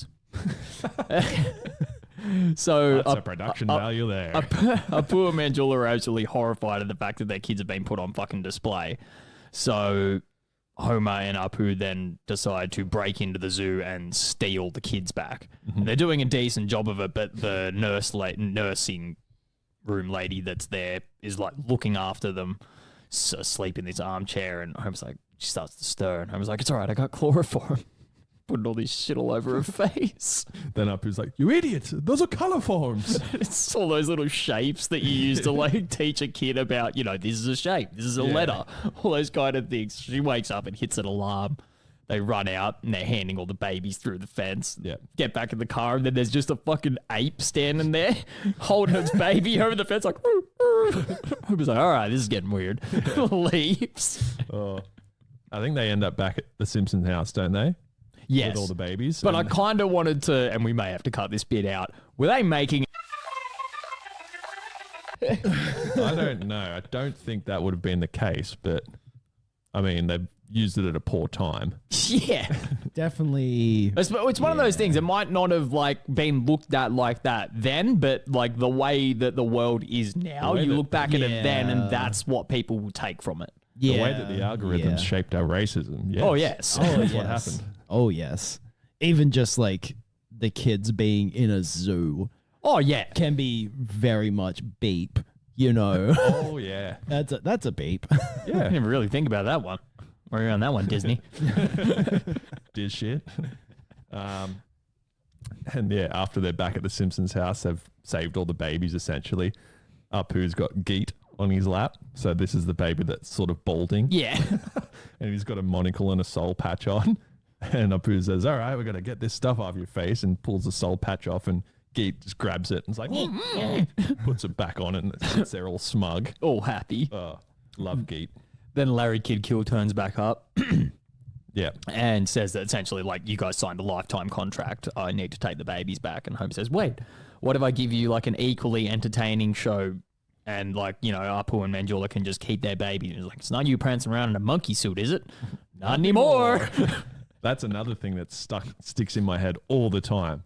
So That's a production value there. Apu and Manjula are absolutely horrified at the fact that their kids have been put on fucking display. So Homer and Apu then decide to break into the zoo and steal the kids back. And they're doing a decent job of it, but the nursing room lady that's there is like looking after them, asleep in this armchair, and Homer's like, she starts to stir, and Homer's like, it's all right, I got chloroform. putting all this shit all over her face. Then Apu's like, "You idiot! Those are color forms." It's all those little shapes that you use to like teach a kid about, this is a shape, this is a letter, all those kind of things. She wakes up and hits an alarm. They run out and they're handing all the babies through the fence. Yeah. Get back in the car and then there's just a fucking ape standing there holding its baby over the fence like, Homer's like, all right, this is getting weird. Leaves. Oh, I think they end up back at the Simpsons house, don't they? Yes. With all the babies. But I kind of wanted to, and we may have to cut this bit out, were they making... I don't know. I don't think that would have been the case, but I mean, they've used it at a poor time. Yeah. Definitely. It's one of those things. It might not have like been looked at like that then, but like the way that the world is now, you look back at it then and that's what people will take from it. The way that the algorithms shaped our racism. Yes. Oh, yes. That's what happened. Oh, yes. Even just like the kids being in a zoo. Oh, yeah. Can be very much beep, Oh, yeah. That's a beep. Yeah. I didn't really think about that one. Where are you on that one, Disney? Did shit. And yeah, after they're back at the Simpsons house, they've saved all the babies essentially. Apu's got Geet on his lap. So this is the baby that's sort of balding. Yeah. And he's got a monocle and a soul patch on. And Apu says, all right, we're going to get this stuff off your face, and pulls the soul patch off, and Geet just grabs it and is like, puts it back on, and it's there all smug. All happy. Love Geet. Then Larry Kid Kill turns back up. Yeah. And says that essentially, like, you guys signed a lifetime contract. I need to take the babies back. And Homer says, wait, what if I give you like an equally entertaining show and like, Apu and Mandula can just keep their baby? And he's like, it's not you prancing around in a monkey suit, is it? Not anymore. That's another thing that sticks in my head all the time.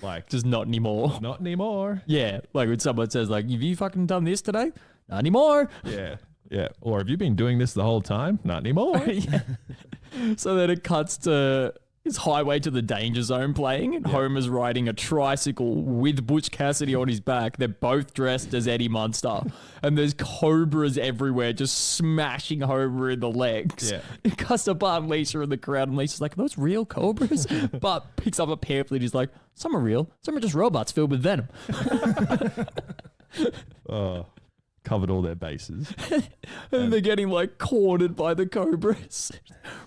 Like, just not anymore. Not anymore. Yeah. Like when someone says like, have you fucking done this today? Not anymore. Yeah. Yeah. Or have you been doing this the whole time? Not anymore. Yeah. So then it cuts to his Highway to the Danger Zone playing, and Homer's riding a tricycle with Butch Cassidy on his back. They're both dressed as Eddie Munster, and there's cobras everywhere just smashing Homer in the legs. Yeah. It cuts to Bart and Lisa in the crowd, and Lisa's like, are those real cobras? Bart picks up a pamphlet. He's like, some are real, some are just robots filled with venom. Covered all their bases. And they're getting like cornered by the cobras.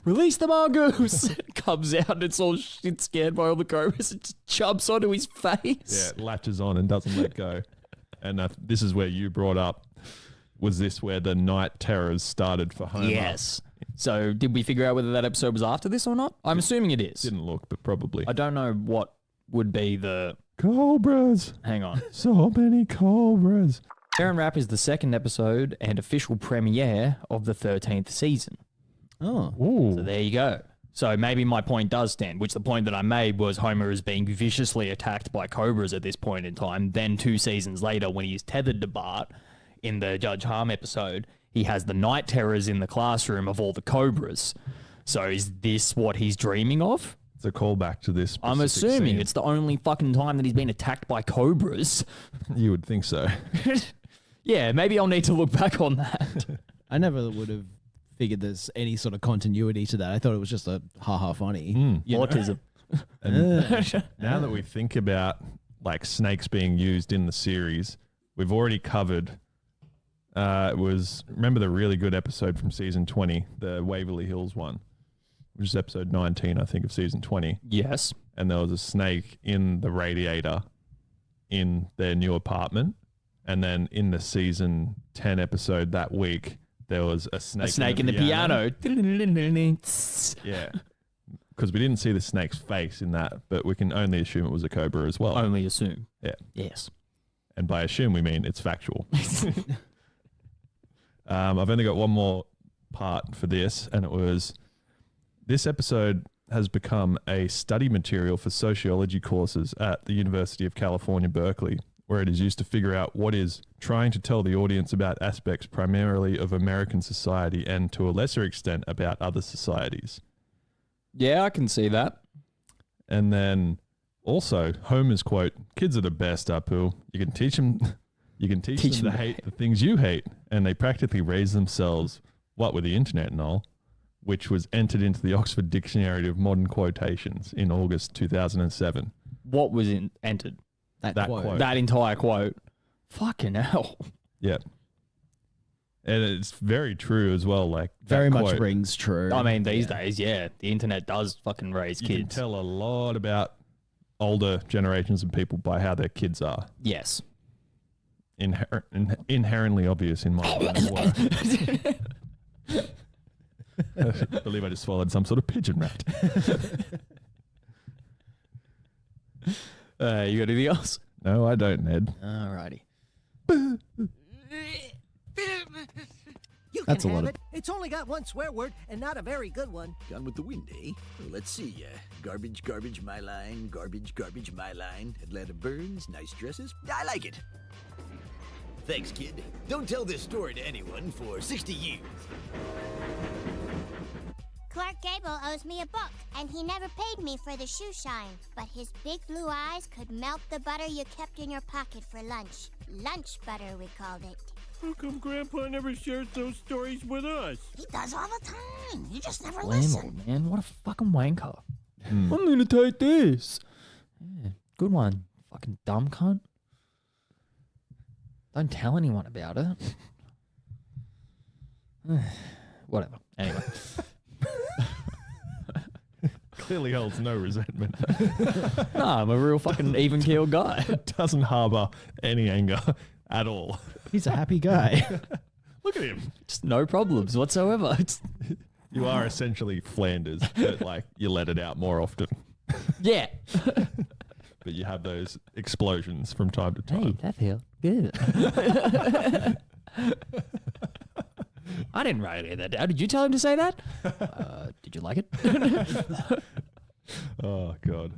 Release the mongoose. Comes out and it's all shit scared by all the cobras. It just jumps onto his face. Yeah, it latches on and doesn't let go. And this is where you brought up, was this where the night terrors started for Homer? Yes. So did we figure out whether that episode was after this or not? I'm assuming it is. Didn't look, but probably. I don't know what would be the... Cobras. Hang on. So many cobras. Aaron Rap is the second episode and official premiere of the 13th season. Oh. Ooh. So there you go. So maybe my point does stand, which the point that I made was Homer is being viciously attacked by cobras at this point in time. Then 2 seasons later, when he's tethered to Bart in the Judge Harm episode, he has the night terrors in the classroom of all the cobras. So is this what he's dreaming of? It's a callback to this. I'm assuming scene. it's the only fucking time that he's been attacked by cobras. You would think so. Yeah, maybe I'll need to look back on that. I never would have figured there's any sort of continuity to that. I thought it was just a ha-ha funny. Autism. Now that we think about like snakes being used in the series, we've already covered, remember the really good episode from season 20, the Waverly Hills one, which is episode 19, I think, of season 20. Yes. And there was a snake in the radiator in their new apartment. And then in the season 10 episode that week, there was a snake in the piano. Yeah. Because we didn't see the snake's face in that, but we can only assume it was a cobra as well. Only assume. Yeah. Yes. And by assume, we mean it's factual. I've only got one more part for this, and it was, this episode has become a study material for sociology courses at the University of California, Berkeley, where it is used to figure out what is trying to tell the audience about aspects primarily of American society and to a lesser extent about other societies. Yeah, I can see that. And then also Homer's quote, "Kids are the best, Apu. You can teach them them to hate the things you hate, and they practically raise themselves, what with the internet and all, which was entered into the Oxford Dictionary of Modern Quotations in August 2007. What was entered? That quote. quote. That entire quote. Fucking hell. Yeah. And it's very true as well. Like Very that much quote, rings true. I mean, these days, yeah, the internet does fucking raise you can kids. tell a lot about older generations of people by how their kids are. Yes. Inherently obvious in my line of work. I believe I just swallowed some sort of pigeon rat. You got anything else? No, I don't, Ned. Alrighty. You That's can a lot have of- it. It's only got one swear word and not a very good one. Gone with the wind, eh? Well, let's see. Garbage, garbage, my line. Garbage, garbage, my line. Atlanta Burns, nice dresses. I like it. Thanks, kid. Don't tell this story to anyone for 60 years. Clark Gable owes me a book, and he never paid me for the shoe shine. But his big blue eyes could melt the butter you kept in your pocket for lunch. Lunch butter, we called it. How come Grandpa never shares those stories with us? He does all the time. You just never Landlord, listen. man. What a fucking wanker. I'm going to take this. Yeah, good one. Fucking dumb cunt. Don't tell anyone about it. Whatever. Anyway. Clearly holds no resentment. No, I'm a real fucking even-keeled guy. Doesn't harbour any anger at all. He's a happy guy. Look at him. Just no problems whatsoever. You are essentially Flanders, but like you let it out more often. Yeah. But you have those explosions from time to time. Hey, that felt good. I didn't write any of that down. Did you tell him to say that? Did you like it? Oh, God.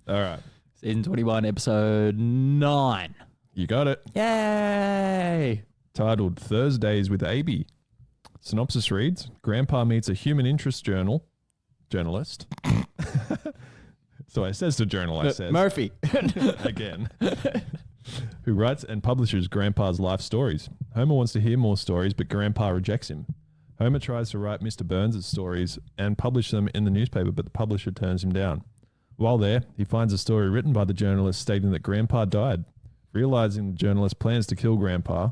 All right. Season 21, episode 9. You got it. Yay! Titled Thursdays with AB. Synopsis reads, Grandpa meets a human interest journalist. So I says to journal, I says. Murphy. Again. Who writes and publishes Grandpa's life stories. Homer wants to hear more stories, but Grandpa rejects him. Homer tries to write Mr. Burns' stories and publish them in the newspaper, but the publisher turns him down. While there, he finds a story written by the journalist stating that Grandpa died. Realizing the journalist plans to kill Grandpa,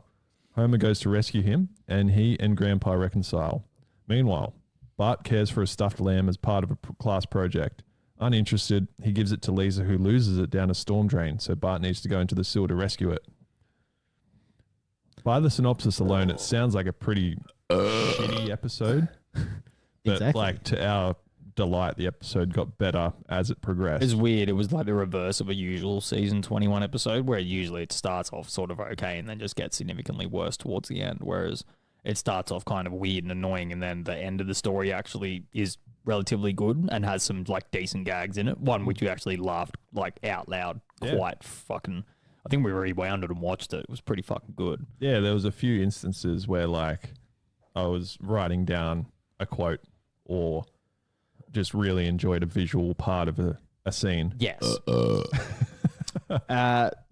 Homer goes to rescue him, and he and Grandpa reconcile. Meanwhile, Bart cares for a stuffed lamb as part of a class project. Uninterested, he gives it to Lisa, who loses it down a storm drain, so Bart needs to go into the sewer to rescue it. By the synopsis alone, it sounds like a pretty shitty episode. But Exactly. like to our delight, the episode got better as it progressed. It's weird. It was like the reverse of a usual season 21 episode, where usually it starts off sort of okay and then just gets significantly worse towards the end, whereas it starts off kind of weird and annoying, and then the end of the story actually is relatively good and has some like decent gags in it. One which you actually laughed like out loud, quite fucking. I think we rewound it and watched it. It was pretty fucking good. Yeah, there was a few instances where like I was writing down a quote or just really enjoyed a visual part of a scene. Yes.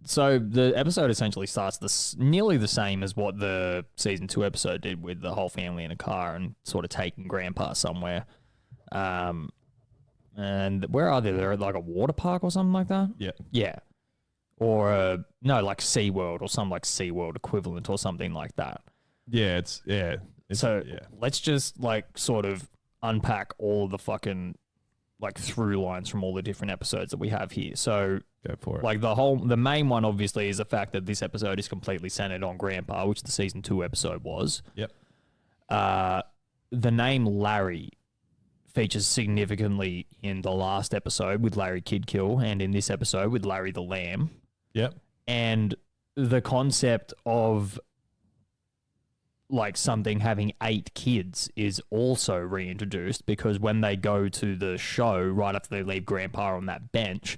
So the episode essentially starts nearly the same as what the season 2 episode did, with the whole family in a car and sort of taking Grandpa somewhere. And where are they? They're at like a water park or something like that? Yeah. Yeah. Or no, like SeaWorld or some like SeaWorld equivalent or something like that. Yeah, So let's just like sort of unpack all of the fucking like through lines from all the different episodes that we have here. So go for it. Like the main one obviously is the fact that this episode is completely centered on Grandpa, which the season 2 episode was. Yep. The name Larry features significantly in the last episode with Larry Kidkill, and in this episode with Larry the Lamb. Yep. And the concept of like something having 8 kids is also reintroduced, because when they go to the show right after they leave Grandpa on that bench,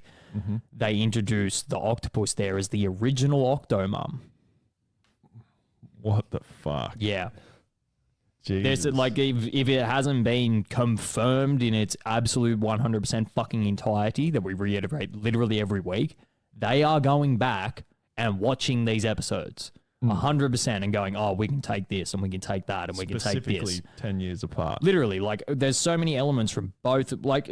they introduce the octopus there as the original Octomum. What the fuck? Yeah. Jesus. There's like if it hasn't been confirmed in its absolute 100% fucking entirety that we reiterate literally every week, they are going back and watching these episodes. 100%, and going, oh, we can take this and we can take that and we can take Specifically this. 10 years apart. Literally, like, there's so many elements from both. Like,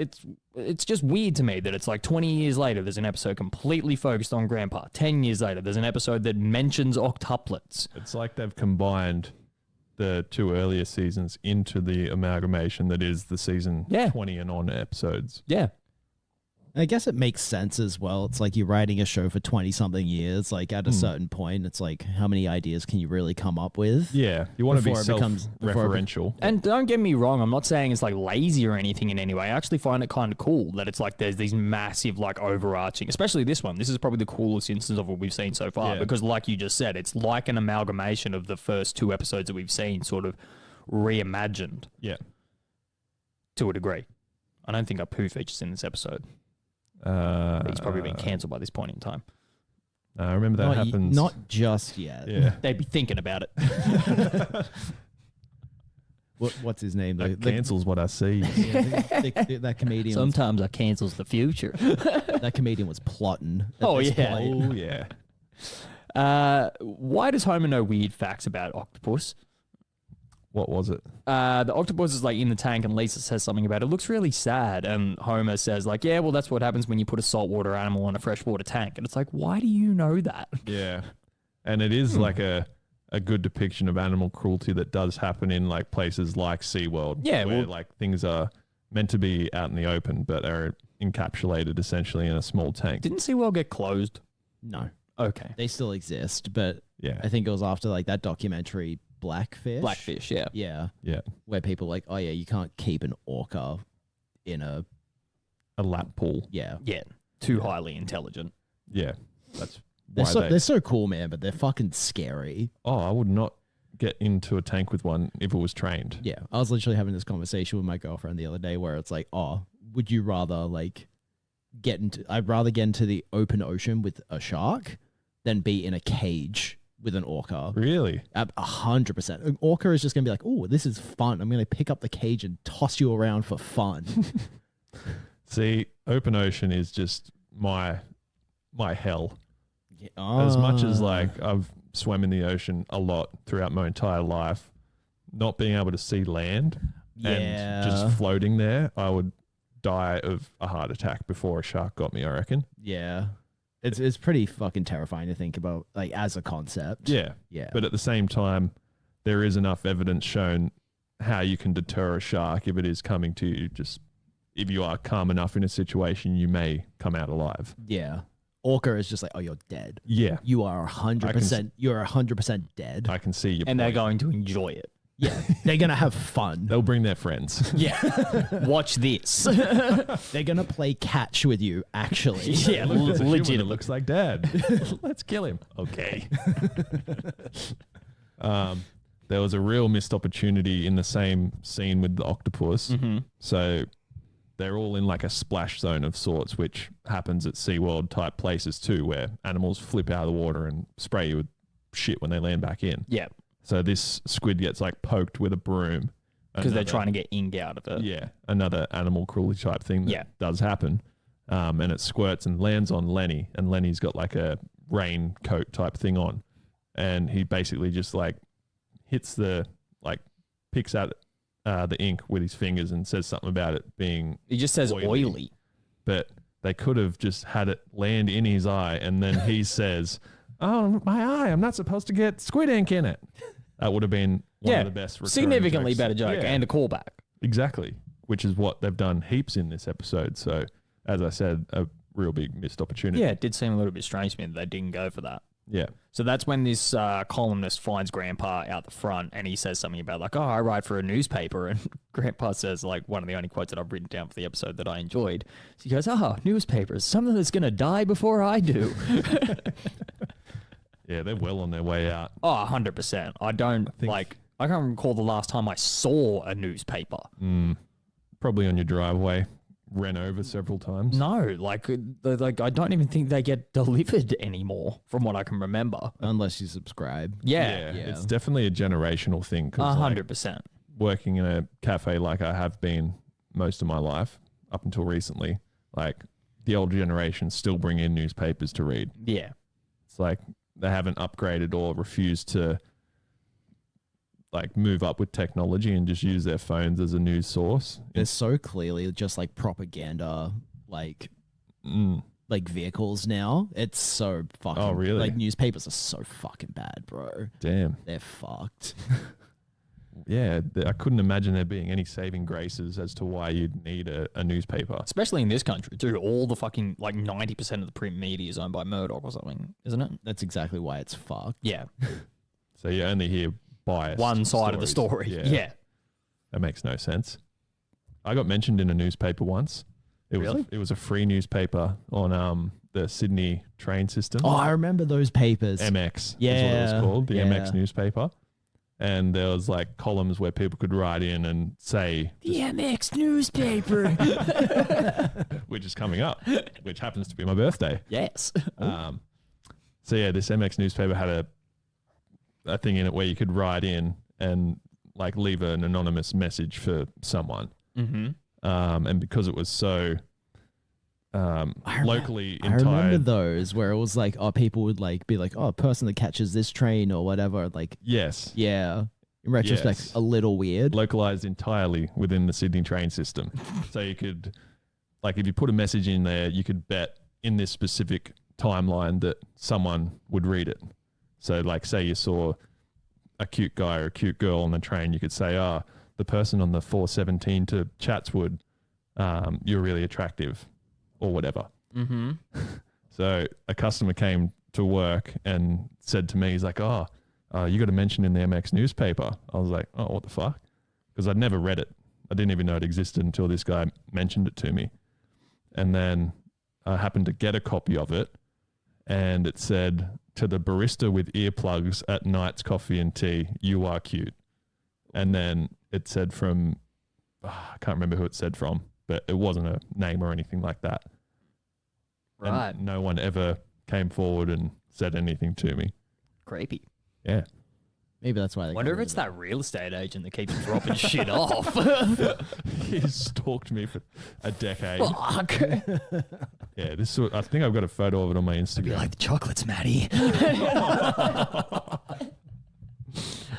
it's just weird to me that it's like 20 years later, there's an episode completely focused on Grandpa. 10 years later, there's an episode that mentions octuplets. It's like they've combined the 2 earlier seasons into the amalgamation that is the season 20 and on episodes. Yeah. I guess it makes sense as well. It's like you're writing a show for 20-something years. Like at a certain point, it's like, how many ideas can you really come up with? Yeah, you want to be self-referential. And don't get me wrong, I'm not saying it's like lazy or anything in any way. I actually find it kind of cool that it's like there's these massive like overarching, especially this one. This is probably the coolest instance of what we've seen so far because like you just said, it's like an amalgamation of the first 2 episodes that we've seen sort of reimagined. Yeah. To a degree. I don't think a poo features in this episode. He's probably been cancelled by this point in time. I remember that happens. Not just yet. Yeah. They'd be thinking about it. What's his name? That cancels what I see. That comedian. Sometimes I cancels the future. That comedian was plotting. Oh yeah. Oh yeah. Why does Homer know weird facts about octopus? What was it? The octopus is like in the tank and Lisa says something about it. It looks really sad. And Homer says like, yeah, well, that's what happens when you put a saltwater animal in a freshwater tank. And it's like, why do you know that? Yeah. And it is like a good depiction of animal cruelty that does happen in like places like SeaWorld. Yeah. Where like things are meant to be out in the open, but are encapsulated essentially in a small tank. Didn't SeaWorld get closed? No. Okay. They still exist, but yeah, I think it was after like that documentary Blackfish, yeah, where people are like, oh yeah, you can't keep an orca in a lap pool. Yeah, too highly intelligent. Yeah, that's they're so cool, man, but they're fucking scary. Oh, I would not get into a tank with one if it was trained. Yeah, I was literally having this conversation with my girlfriend the other day where it's like, oh, would you rather like I'd rather get into the open ocean with a shark than be in a cage with an orca. Really? 100%. An orca is just going to be like, oh, this is fun. I'm going to pick up the cage and toss you around for fun. See, open ocean is just my hell. As much as like I've swam in the ocean a lot throughout my entire life, not being able to see land and just floating there, I would die of a heart attack before a shark got me, I reckon. Yeah. It's pretty fucking terrifying to think about, like, as a concept. Yeah. Yeah. But at the same time, there is enough evidence shown how you can deter a shark if it is coming to you. Just if you are calm enough in a situation, you may come out alive. Yeah. Orca is just like, oh, you're dead. Yeah. You are 100%. You're 100% dead. I can see you. And they're going to enjoy it. Yeah, they're going to have fun. They'll bring their friends. Yeah. Watch this. They're going to play catch with you, actually. Yeah, legit. It looks like dad. Let's kill him. Okay. There was a real missed opportunity in the same scene with the octopus. Mm-hmm. So they're all in like a splash zone of sorts, which happens at SeaWorld type places too, where animals flip out of the water and spray you with shit when they land back in. Yeah. So this squid gets like poked with a broom. Because they're trying to get ink out of it. Yeah. Another animal cruelty type thing that does happen. And it squirts and lands on Lenny. And Lenny's got like a raincoat type thing on. And he basically just like hits picks out the ink with his fingers and says something about it being He just says oily. But they could have just had it land in his eye. And then he says... oh, my eye, I'm not supposed to get squid ink in it. That would have been one of the best recurring significantly jokes. better joke and a callback. Exactly, which is what they've done heaps in this episode. So, as I said, a real big missed opportunity. Yeah, it did seem a little bit strange to me that they didn't go for that. Yeah. So that's when this columnist finds Grandpa out the front and he says something about like, oh, I write for a newspaper. And Grandpa says like one of the only quotes that I've written down for the episode that I enjoyed. So he goes, oh, newspapers, something that's going to die before I do. Yeah, they're well on their way out. Oh, 100%. I can't recall the last time I saw a newspaper. Probably on your driveway. Ran over several times. No, like I don't even think they get delivered anymore from what I can remember. Unless you subscribe. Yeah. It's definitely a generational thing. 100%. Working in a cafe like I have been most of my life up until recently, like the older generation still bring in newspapers to read. Yeah. It's like they haven't upgraded or refused to like move up with technology and just use their phones as a news source. They're so clearly just like propaganda, like vehicles now. It's so fucking. Oh, really? Like newspapers are so fucking bad, bro. Damn. They're fucked. Yeah, I couldn't imagine there being any saving graces as to why you'd need a newspaper. Especially in this country, too. All the fucking, like 90% of the print media is owned by Murdoch or something, isn't it? That's exactly why it's fucked. Yeah. So you only hear biased one side of the stories. story. Yeah. That makes no sense. I got mentioned in a newspaper once. It was a free newspaper on the Sydney train system. Oh, I remember those papers. MX Yeah. is what it was called, the Yeah. MX newspaper. And there was like columns where people could write in and say The MX newspaper. which is coming up, which happens to be my birthday. Yes. So yeah, this MX newspaper had a thing in it where you could write in and like leave an anonymous message for someone. Mm-hmm. And because it was so locally I remember entire, those where it was like, oh, people would like be like, oh, a person that catches this train or whatever. Like, yes, yeah. In retrospect, Yes. a little weird. localized entirely within the Sydney train system. So you could, like, if you put a message in there, you could bet in this specific timeline that someone would read it. So, like, say you saw a cute guy or a cute girl on the train, you could say, the person on the 417 to Chatswood, you're really attractive or whatever. Mm-hmm. So a customer came to work and said to me, he's like, you got to mention in the MX newspaper. I was like, oh, what the fuck? Because I'd never read it. I didn't even know it existed until this guy mentioned it to me. And then I happened to get a copy of it, and it said, to the barista with earplugs at Knight's Coffee and Tea, you are cute. And then it said from, I can't remember who it said from, but it wasn't a name or anything like that. Right. And no one ever came forward and said anything to me. Creepy. Yeah. Maybe that's why they Wonder got if rid it's of that real estate agent that keeps dropping shit off. He stalked me for a decade. Fuck. Yeah, I think I've got a photo of it on my Instagram. You like the chocolates, Matty?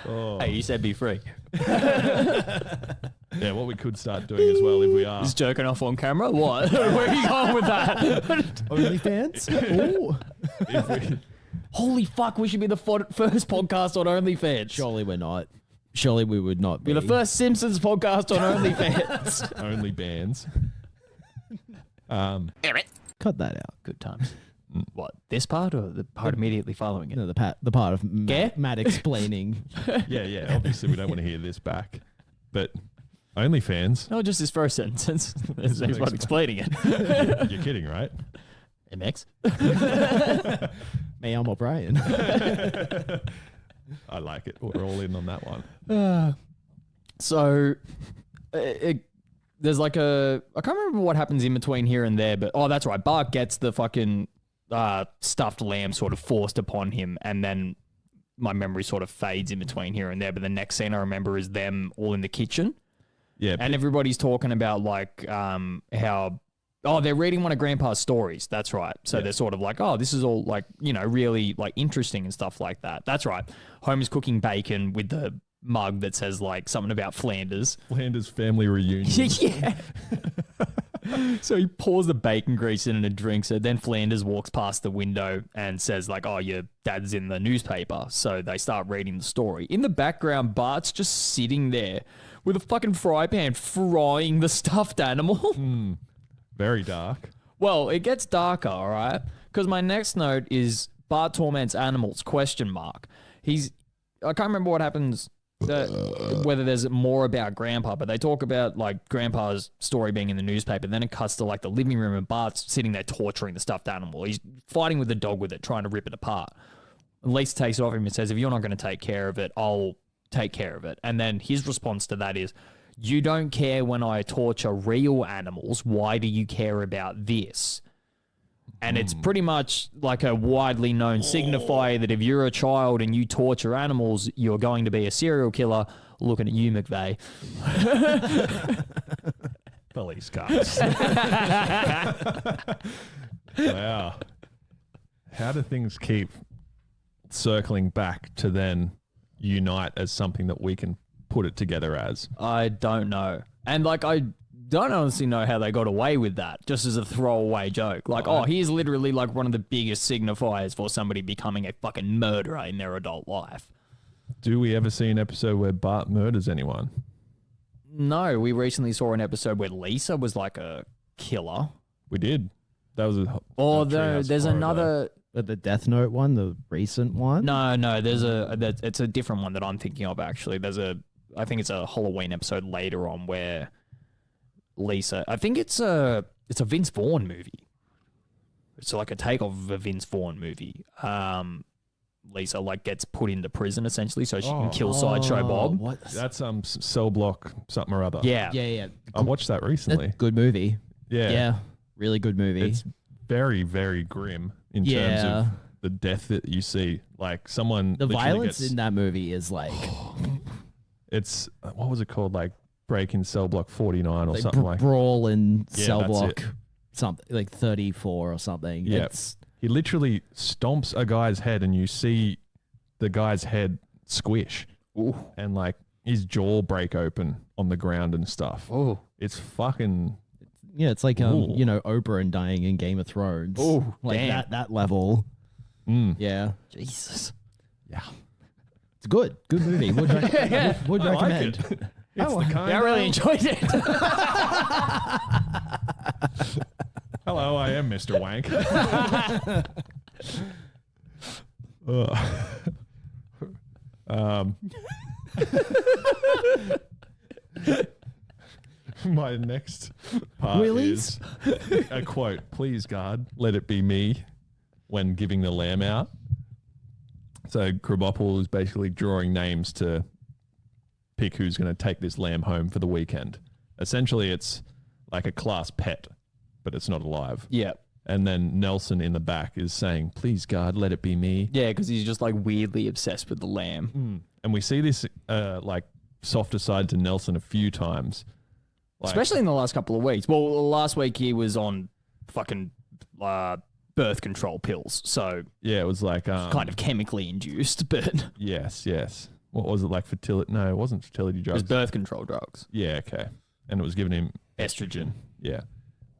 Oh. Hey, you said be free. Yeah, what we could start doing as well if we are. Is jerking off on camera? What? Where are you going with that? OnlyFans? Ooh. If we, Holy fuck, we should be the first podcast on OnlyFans. Surely we're not. Surely we would not be. We're the first Simpsons podcast on OnlyFans. only bands. Cut that out. Good times. What, this part or the part immediately following it? No, the part of Yeah? Matt explaining. Yeah. Obviously, we don't want to hear this back. But OnlyFans. No, just his first sentence. There's one explaining it. You're kidding, right? MX? Me, I'm O'Brien. I like it. We're all in on that one. So, there's like I can't remember what happens in between here and there, but that's right. Bart gets the fucking stuffed lamb sort of forced upon him, and then my memory sort of fades in between here and there. But the next scene I remember is them all in the kitchen. Yeah. And everybody's talking about like how they're reading one of Grandpa's stories. That's right. So they're sort of like, this is all like, really like interesting and stuff like that. That's right. Homer's cooking bacon with the mug that says like something about Flanders. Flanders family reunion. Yeah. So he pours the bacon grease in and it drinks it. Then Flanders walks past the window and says like, your dad's in the newspaper. So they start reading the story. In the background, Bart's just sitting there with a fucking fry pan frying the stuffed animal. Very dark. Well, it gets darker, all right? Because my next note is Bart torments animals, ? I can't remember what happens, whether there's more about Grandpa, but they talk about like Grandpa's story being in the newspaper. Then it cuts to like the living room and Bart's sitting there torturing the stuffed animal. He's fighting with the dog with it, trying to rip it apart. And Lisa takes it off him and says, if you're not going to take care of it, I'll take care of it. And then his response to that is, you don't care when I torture real animals. Why do you care about this? And it's pretty much like a widely known signifier that if you're a child and you torture animals, you're going to be a serial killer. Looking at you, McVeigh. Police cops. Wow. How do things keep circling back to then unite as something that we can put it together as? I don't know. And like, I don't honestly know how they got away with that, just as a throwaway joke. Like, oh, he's literally like one of the biggest signifiers for somebody becoming a fucking murderer in their adult life. Do we ever see an episode where Bart murders anyone? No, we recently saw an episode where Lisa was like a killer. We did. That was a. Although there's another. The Death Note one, the recent one? No, it's a different one that I'm thinking of actually. I think it's a Halloween episode later on where Lisa, I think it's a Vince Vaughn movie. It's like a takeoff of a Vince Vaughn movie. Lisa like gets put into prison essentially so she can kill Sideshow Bob. What? That's Cell Block something or other. Yeah. I watched that recently. Good movie. Yeah. Really good movie. It's very, very grim in terms of the death that you see. Like someone. The violence in that movie is like. It's what was it called? Like Breaking Cell Block 49 or something like. Brawl in Yeah, Cell that's Block it. something like 34 or something. Yeah. It's He literally stomps a guy's head and you see the guy's head squish. Ooh. And like his jaw break open on the ground and stuff. Oh. It's fucking. yeah, it's like Ooh. you know, Oberyn dying in Game of Thrones. Oh, like damn. that level. Yeah. Jesus. Yeah. It's good. Good movie. Would I like recommend. it. It's the kind I really enjoyed it. Hello, I am Mr. Wank. My next part Willies? is a quote. Please, God, let it be me when giving the lamb out. So Krabappel is basically drawing names to pick who's going to take this lamb home for the weekend. Essentially, it's like a class pet, but it's not alive. Yeah. And then Nelson in the back is saying, please, God, let it be me. Yeah, because he's just like weirdly obsessed with the lamb. And we see this like softer side to Nelson a few times. Like, Especially in the last couple of weeks. Well, last week he was on fucking birth control pills. So yeah, it was like kind of chemically induced, but yes. What was it like fertility? No, it wasn't fertility it drugs. was birth control drugs. Yeah, okay. And it was giving him Estrogen. Yeah.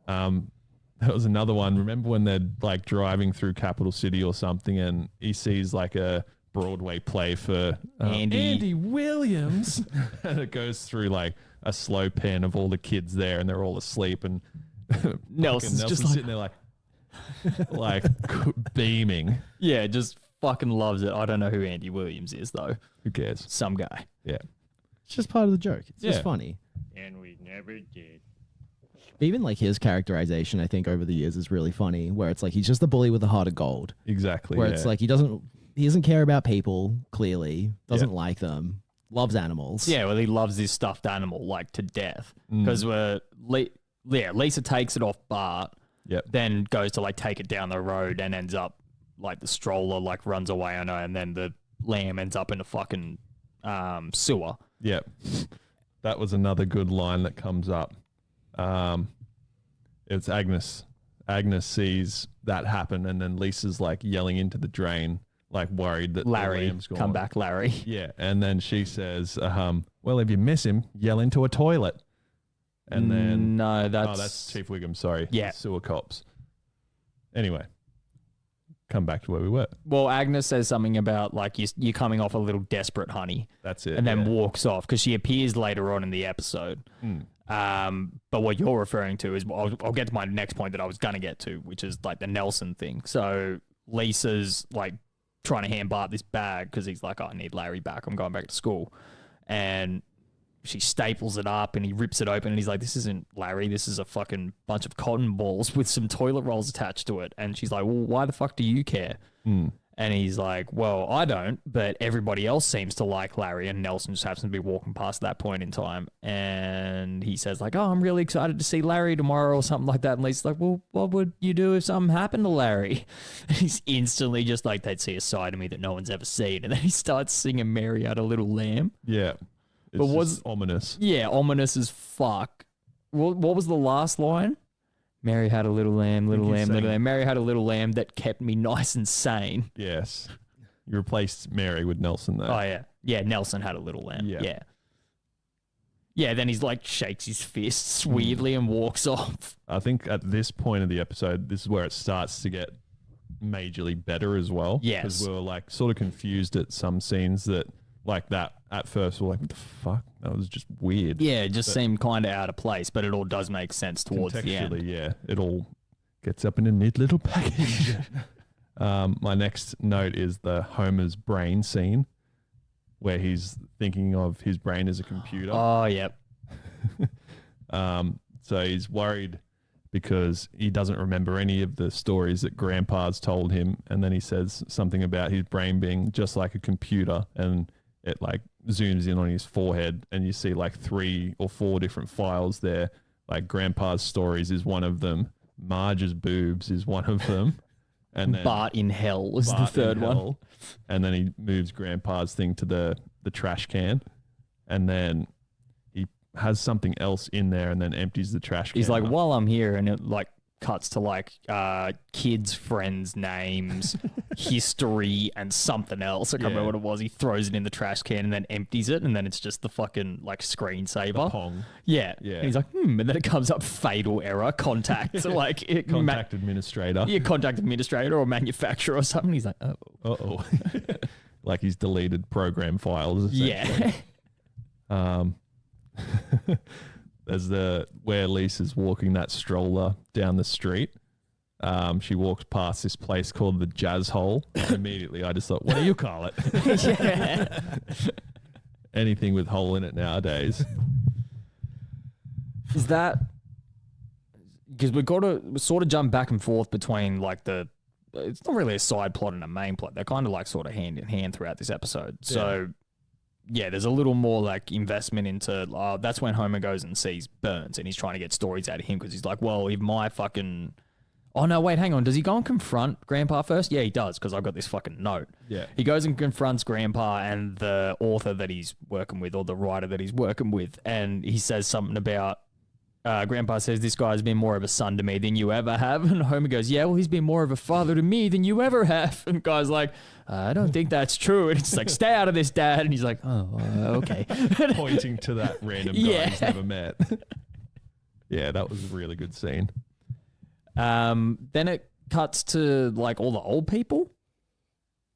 That was another one. Remember when they're like driving through Capital City or something and he sees like a Broadway play for Andy Williams and it goes through like a slow pan of all the kids there and they're all asleep and Nelson's just sitting there like beaming. Yeah, just fucking loves it. I don't know who Andy Williams is though. Who cares? Some guy. Yeah. It's just part of the joke. It's just Yeah. funny. And we never did. Even like his characterization, I think over the years is really funny. Where it's like he's just a bully with a heart of gold. Exactly. Where yeah. it's like he doesn't care about people. Clearly, doesn't like them. Loves animals. Yeah, well, he loves this stuffed animal like to death because Lisa takes it off Bart. Yep. Then goes to like take it down the road and ends up like the stroller like runs away on her and then the lamb ends up in a fucking sewer. Yep. That was another good line that comes up. It's Agnes. Agnes sees that happen and then Lisa's like yelling into the drain, like worried that the Larry, lamb's gone. come back, Larry. Yeah. And then she says, well, if you miss him, yell into a toilet. And then no, that's Chief Wiggum, sorry. Yeah. Sewer cops. Anyway, come back to where we were. Well, Agnes says something about like you're coming off a little desperate, honey. That's it. And then yeah. walks off because she appears later on in the episode. But what you're referring to is I'll get to my next point that I was going to get to, which is like the Nelson thing. So Lisa's like trying to hand Bart this bag because he's like, oh, I need Larry back. I'm going back to school. And she staples it up and he rips it open and he's like, this isn't Larry. This is a fucking bunch of cotton balls with some toilet rolls attached to it. And she's like, well, why the fuck do you care? And he's like, well, I don't, but everybody else seems to like Larry. And Nelson just happens to be walking past that point in time. And he says like, oh, I'm really excited to see Larry tomorrow or something like that. And Lisa's like, well, what would you do if something happened to Larry? And he's instantly just like, they'd see a side of me that no one's ever seen. And then he starts singing Mary Had a Little Lamb. Yeah. But was ominous. Yeah, ominous as fuck. What was the last line? Mary had a little lamb, little lamb, little lamb. Mary had a little lamb that kept me nice and sane. Yes. You replaced Mary with Nelson though. Oh yeah, yeah. Nelson had a little lamb. Yeah. Yeah. Then he's like shakes his fists weirdly and walks off. I think at this point of the episode, this is where it starts to get majorly better as well. Yes. Because we were like sort of confused at some scenes that like that at first we were like, what the fuck? That was just weird. Yeah, it just seemed kind of out of place, but it all does make sense towards the end. Contextually, yeah, it all gets up in a neat little package. My next note is the Homer's brain scene where he's thinking of his brain as a computer. Oh, yep. So he's worried because he doesn't remember any of the stories that Grandpa's told him. And then he says something about his brain being just like a computer, and it like zooms in on his forehead and you see like 3 or 4 different files there. Like Grandpa's stories is one of them. Marge's boobs is one of them. And then Bart in Hell was the Bart third in one. Hell. And then he moves Grandpa's thing to the trash can. And then he has something else in there and then empties the trash can. He's like, up. while I'm here, and it like cuts to like kids' friends' names, history, and something else. I can't remember what it was. He throws it in the trash can and then empties it, and then it's just the fucking like screensaver. The Pong. Yeah. Yeah. And he's like, and then it comes up fatal error, contact, like Contact administrator. Yeah, contact administrator or manufacturer or something. He's like, oh. Uh-oh. Like he's deleted program files. Yeah. There's where Lisa's walking that stroller down the street. She walks past this place called the Jazz Hole. And immediately I just thought, what do you call it? Yeah. Anything with hole in it nowadays. Is that because we've got to sort of jump back and forth between like it's not really a side plot and a main plot. They're kind of like sort of hand in hand throughout this episode. So yeah, there's a little more like investment into that's when Homer goes and sees Burns and he's trying to get stories out of him because he's like, well, if my fucking oh no, wait, hang on, does he go and confront Grandpa first? Yeah, he does, because I've got this fucking note. Yeah. He goes and confronts Grandpa and the author that he's working with, or the writer that he's working with, and he says something about Grandpa says, this guy's been more of a son to me than you ever have. And Homer goes, yeah, well, he's been more of a father to me than you ever have. And the guy's like, I don't think that's true. And it's like, stay out of this, Dad. And he's like, oh, okay. Pointing to that random guy he's never met. Yeah, that was a really good scene. Then it cuts to like all the old people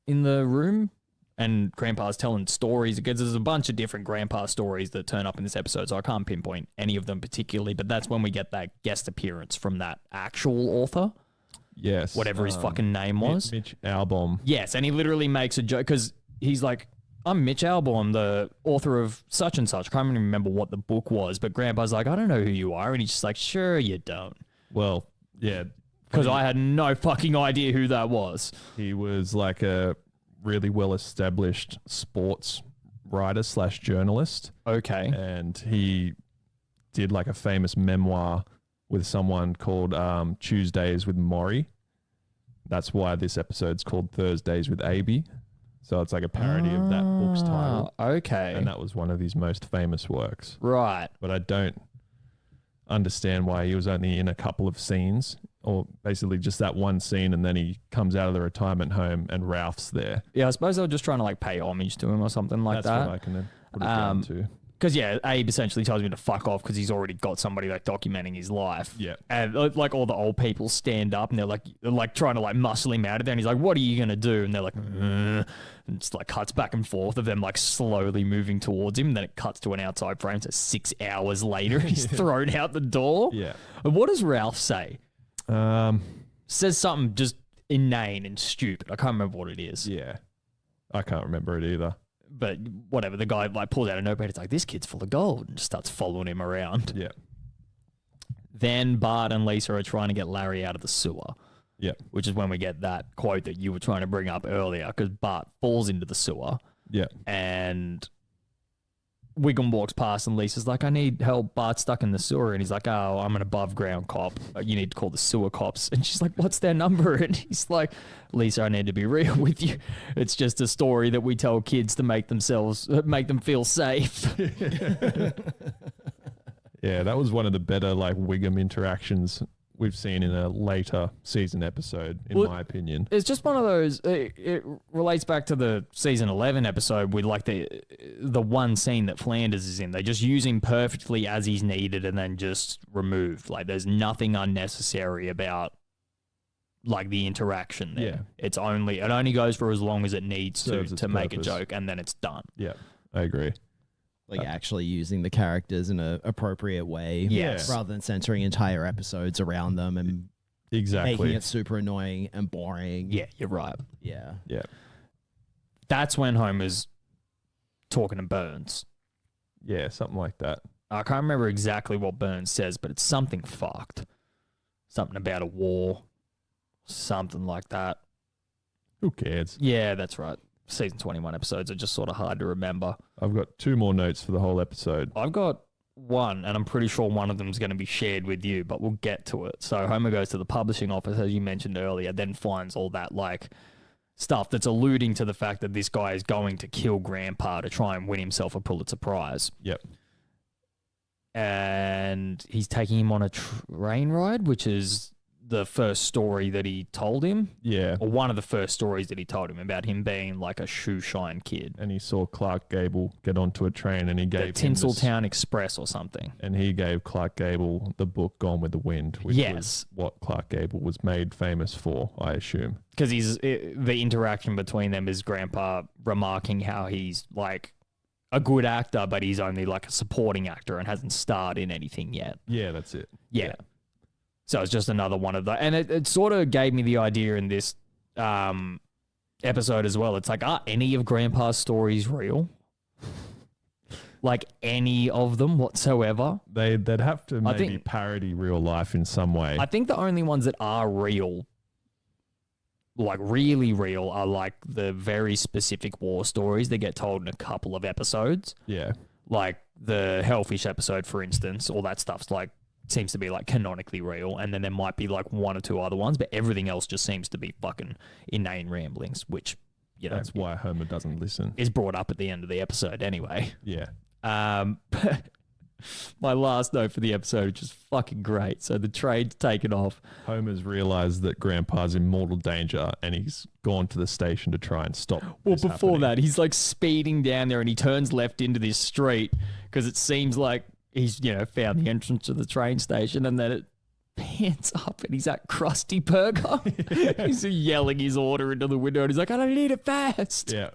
in the room. And Grandpa's telling stories because there's a bunch of different Grandpa stories that turn up in this episode, so I can't pinpoint any of them particularly, but that's when we get that guest appearance from that actual author. Yes. Whatever his fucking name was. Mitch Albom. Yes, and he literally makes a joke because he's like, I'm Mitch Albom, the author of such and such. I can't even remember what the book was, but Grandpa's like, I don't know who you are. And he's just like, sure you don't. Well, yeah. Because I had no fucking idea who that was. He was like a really well-established sports writer / journalist. Okay. And he did like a famous memoir with someone called Tuesdays with Maury. That's why this episode's called Thursdays with Abby. So it's like a parody of that book's title. Okay. And that was one of his most famous works. Right. But I don't understand why he was only in a couple of scenes, or basically just that one scene, and then he comes out of the retirement home and Ralph's there. Yeah, I suppose they were just trying to like pay homage to him or something like That's that. what I can put it down to. Because yeah, Abe essentially tells me to fuck off because he's already got somebody like documenting his life. Yeah. And like all the old people stand up and they're like trying to like muscle him out of there, and he's like, what are you gonna do? And they're like, and it's like cuts back and forth of them like slowly moving towards him, and then it cuts to an outside frame, so 6 hours later he's thrown out the door. Yeah. And what does Ralph say? Says something just inane and stupid. I can't remember what it is. Yeah. I can't remember it either. But whatever, the guy like pulls out a notepad. It's like, this kid's full of gold, and just starts following him around. Yeah. Then Bart and Lisa are trying to get Larry out of the sewer. Yeah. Which is when we get that quote that you were trying to bring up earlier, because Bart falls into the sewer. Yeah. And Wiggum walks past and Lisa's like, I need help. Bart's stuck in the sewer. And he's like, oh, I'm an above ground cop. You need to call the sewer cops. And she's like, what's their number? And he's like, Lisa, I need to be real with you. It's just a story that we tell kids to make them feel safe. Yeah, that was one of the better like Wiggum interactions we've seen in a later season episode, in my opinion. It's just one of those. It relates back to the season 11 episode with like the one scene that Flanders is in. They just use him perfectly as he's needed and then just removed. Like there's nothing unnecessary about like the interaction there. Yeah. It only goes for as long as it needs Serves its to make a purpose. joke, and then it's done. Yeah, I agree. Like actually using the characters in an appropriate way, Yes. rather than censoring entire episodes around them and Exactly. making it super annoying and boring. Yeah, you're right. Yeah. Yeah. That's when Homer's talking to Burns. Yeah, something like that. I can't remember exactly what Burns says, but it's something fucked. Something about a war. Something like that. Who cares? Yeah, that's right. Season 21 episodes are just sort of hard to remember. I've got 2 more notes for the whole episode. I've got one, and I'm pretty sure one of them is going to be shared with you, but we'll get to it. So Homer goes to the publishing office, as you mentioned earlier, then finds all that like stuff that's alluding to the fact that this guy is going to kill Grandpa to try and win himself a Pulitzer Prize. Yep. And he's taking him on a train ride, which is the first story that he told him. Yeah. Or one of the first stories that he told him about him being like a shoe shine kid. And he saw Clark Gable get onto a train and he gave The him this- Tinseltown Express or something. And he gave Clark Gable the book Gone with the Wind, which Yes. was what Clark Gable was made famous for, I assume. Because the interaction between them is Grandpa remarking how he's like a good actor, but he's only like a supporting actor and hasn't starred in anything yet. Yeah, that's it. Yeah. So it's just another one of the, and it sort of gave me the idea in this episode as well. It's like, are any of Grandpa's stories real? Like any of them whatsoever? They'd have to maybe think- parody real life in some way. I think the only ones that are real, like really real, are like the very specific war stories that get told in a couple of episodes. Yeah. Like the Hellfish episode, for instance, all that stuff's like, seems to be like canonically real, and then there might be like 1 or 2 other ones, but everything else just seems to be fucking inane ramblings, which, you know, That's why Homer doesn't listen. is brought up at the end of the episode anyway. Yeah. My last note for the episode, which is fucking great. So the train's taken off. Homer's realized that Grandpa's in mortal danger and he's gone to the station to try and stop. Well, this before happening. that, he's like speeding down there and he turns left into this street because it seems like he's, you know, found the entrance to the train station, and then it pans up and he's at Krusty Burger. He's yelling his order into the window and he's like, I don't need it fast. Yeah.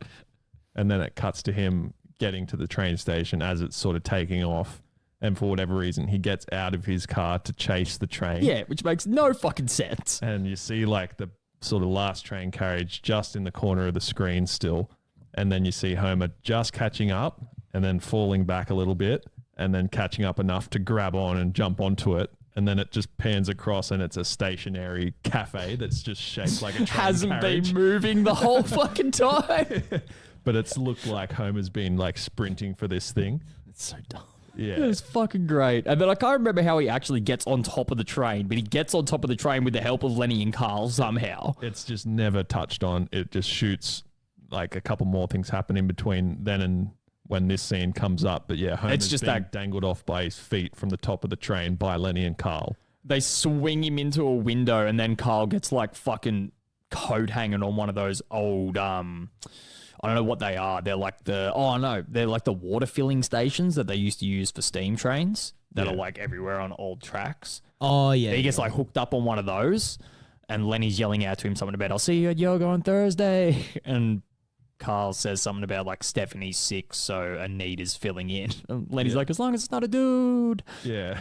And then it cuts to him getting to the train station as it's sort of taking off. And for whatever reason, he gets out of his car to chase the train. Yeah, which makes no fucking sense. And you see like the sort of last train carriage just in the corner of the screen still. And then you see Homer just catching up and then falling back a little bit and then catching up enough to grab on and jump onto it. And then it just pans across and it's a stationary cafe that's just shaped like a train Hasn't carriage. been moving the whole fucking time. But it's looked like Homer's been like sprinting for this thing. It's so dumb. Yeah. It's fucking great. And then I can't remember how he actually gets on top of the train, but he gets on top of the train with the help of Lenny and Carl somehow. It's just never touched on. It just shoots like a couple more things happen in between then and when this scene comes up. But yeah, Homer's just being that- dangled off by his feet from the top of the train by Lenny and Carl. They swing him into a window, and then Carl gets like fucking coat hanging on one of those old, I don't know what they are. They're like they're like the water filling stations that they used to use for steam trains that are like everywhere on old tracks. Oh, yeah. He gets like hooked up on one of those, and Lenny's yelling out to him something about, I'll see you at yoga on Thursday. And Carl says something about like Stephanie's sick, so a need is filling in. And Lenny's like, as long as it's not a dude. Yeah.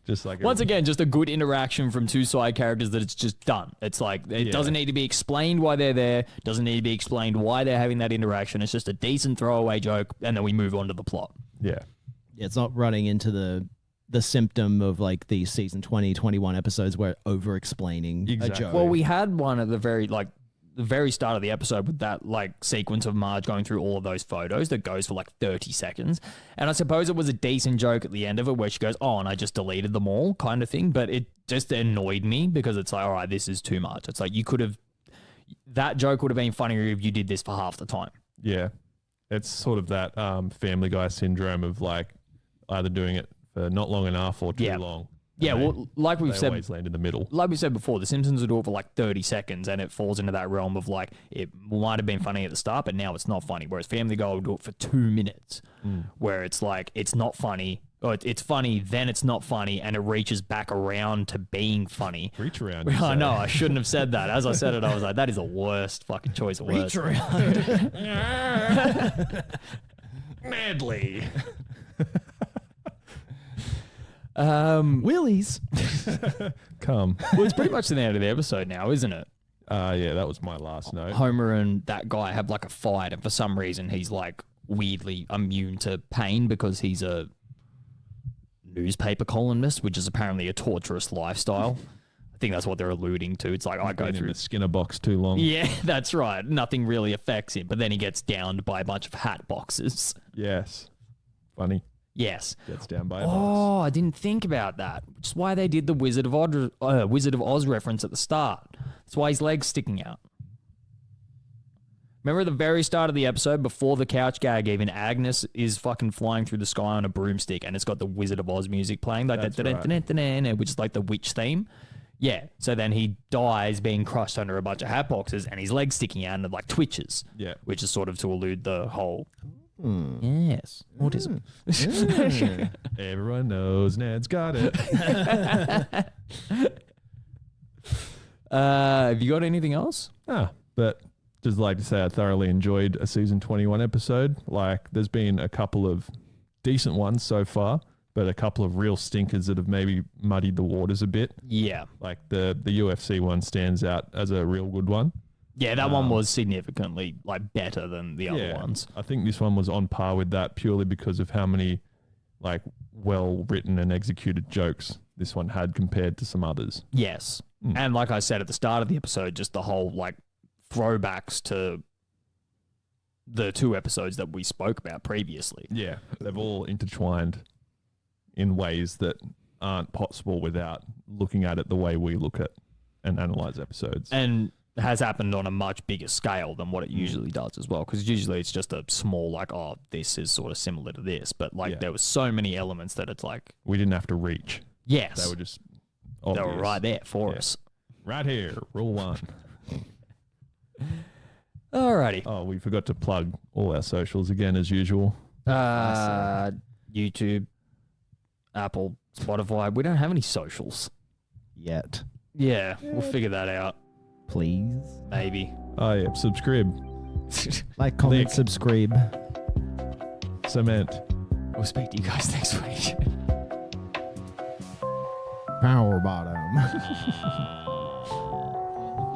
Just like Once again, just a good interaction from 2 side characters that it's just done. It's like, it doesn't need to be explained why they're there. Doesn't need to be explained why they're having that interaction. It's just a decent throwaway joke, and then we move on to the plot. Yeah. It's not running into the symptom of like the season 20, 21 episodes where over explaining a joke. Well, we had one at the very start of the episode with that like sequence of Marge going through all of those photos that goes for like 30 seconds. And I suppose it was a decent joke at the end of it where she goes, oh, and I just deleted them all kind of thing. But it just annoyed me because it's like, all right, this is too much. It's like that joke would have been funnier if you did this for half the time. Yeah. It's sort of that Family Guy syndrome of like either doing it for not long enough or too long. Yeah, And well, like we've they said, always land in the middle. like we said before, The Simpsons will do it for like 30 seconds, and it falls into that realm of like it might have been funny at the start, but now it's not funny. Whereas Family Guy will do it for 2 minutes, where it's like it's not funny, or it's funny, then it's not funny, and it reaches back around to being funny. Reach around. I know, I shouldn't have said that. As I said it, I was like, that is the worst fucking choice of words. Reach around. Madly. Willies. Come. Well, it's pretty much the end of the episode now, isn't it? Yeah, that was my last note. Homer and that guy have like a fight, and for some reason he's like weirdly immune to pain because he's a newspaper columnist, which is apparently a torturous lifestyle. I think that's what they're alluding to. It's like I go Been through in the Skinner box too long. Yeah, that's right. Nothing really affects him, but then he gets downed by a bunch of hat boxes. Yes. Funny. Yes. Gets down by a box. Oh, I didn't think about that. Which is why they did the Wizard of Oz reference at the start. That's why his leg's sticking out. Remember at the very start of the episode, before the couch gag even, Agnes is fucking flying through the sky on a broomstick, and it's got the Wizard of Oz music playing, like That's that, which is like the witch theme. Yeah, so then he dies being crushed under a bunch of hat boxes, and his leg's sticking out and it like twitches. Yeah. Which is sort of to elude the whole... Yes, autism. Everyone knows Ned's got it. Have you got anything else? But just like to say I thoroughly enjoyed a season 21 episode. Like, there's been a couple of decent ones so far, but a couple of real stinkers that have maybe muddied the waters a bit. Yeah. Like the UFC one stands out as a real good one. Yeah, that one was significantly like better than the other ones. I think this one was on par with that purely because of how many like well written and executed jokes this one had compared to some others. Yes. And like I said at the start of the episode, just the whole like throwbacks to the 2 episodes that we spoke about previously. Yeah, they've all intertwined in ways that aren't possible without looking at it the way we look at and analyze episodes. And has happened on a much bigger scale than what it usually does as well. Because usually it's just a small, like, oh, this is sort of similar to this. But, like, there were so many elements that it's like... We didn't have to reach. Yes. They were just They obvious. were right there for us. Right here, rule 1. Alrighty. Oh, we forgot to plug all our socials again as usual. YouTube, Apple, Spotify. We don't have any socials. Yet. Yeah, we'll figure that out. Please. Maybe. Oh, yeah, subscribe. Like, comment, Click. subscribe. Cement. We'll speak to you guys next week. Power bottom.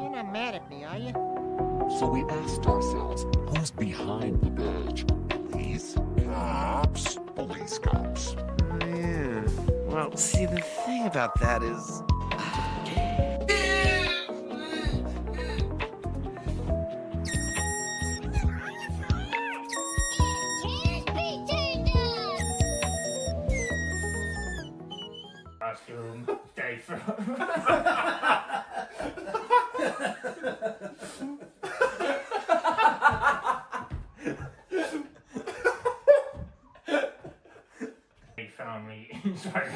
You're not mad at me, are you? So we asked ourselves, who's behind the badge? Police? Cops? Police cops. Yeah. Well, see, the thing about that is... Costume, day from... They found me inside.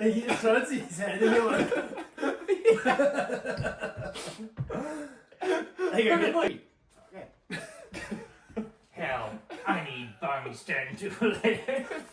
He turns his head and you're like... Hell, I need Barney Stern to live.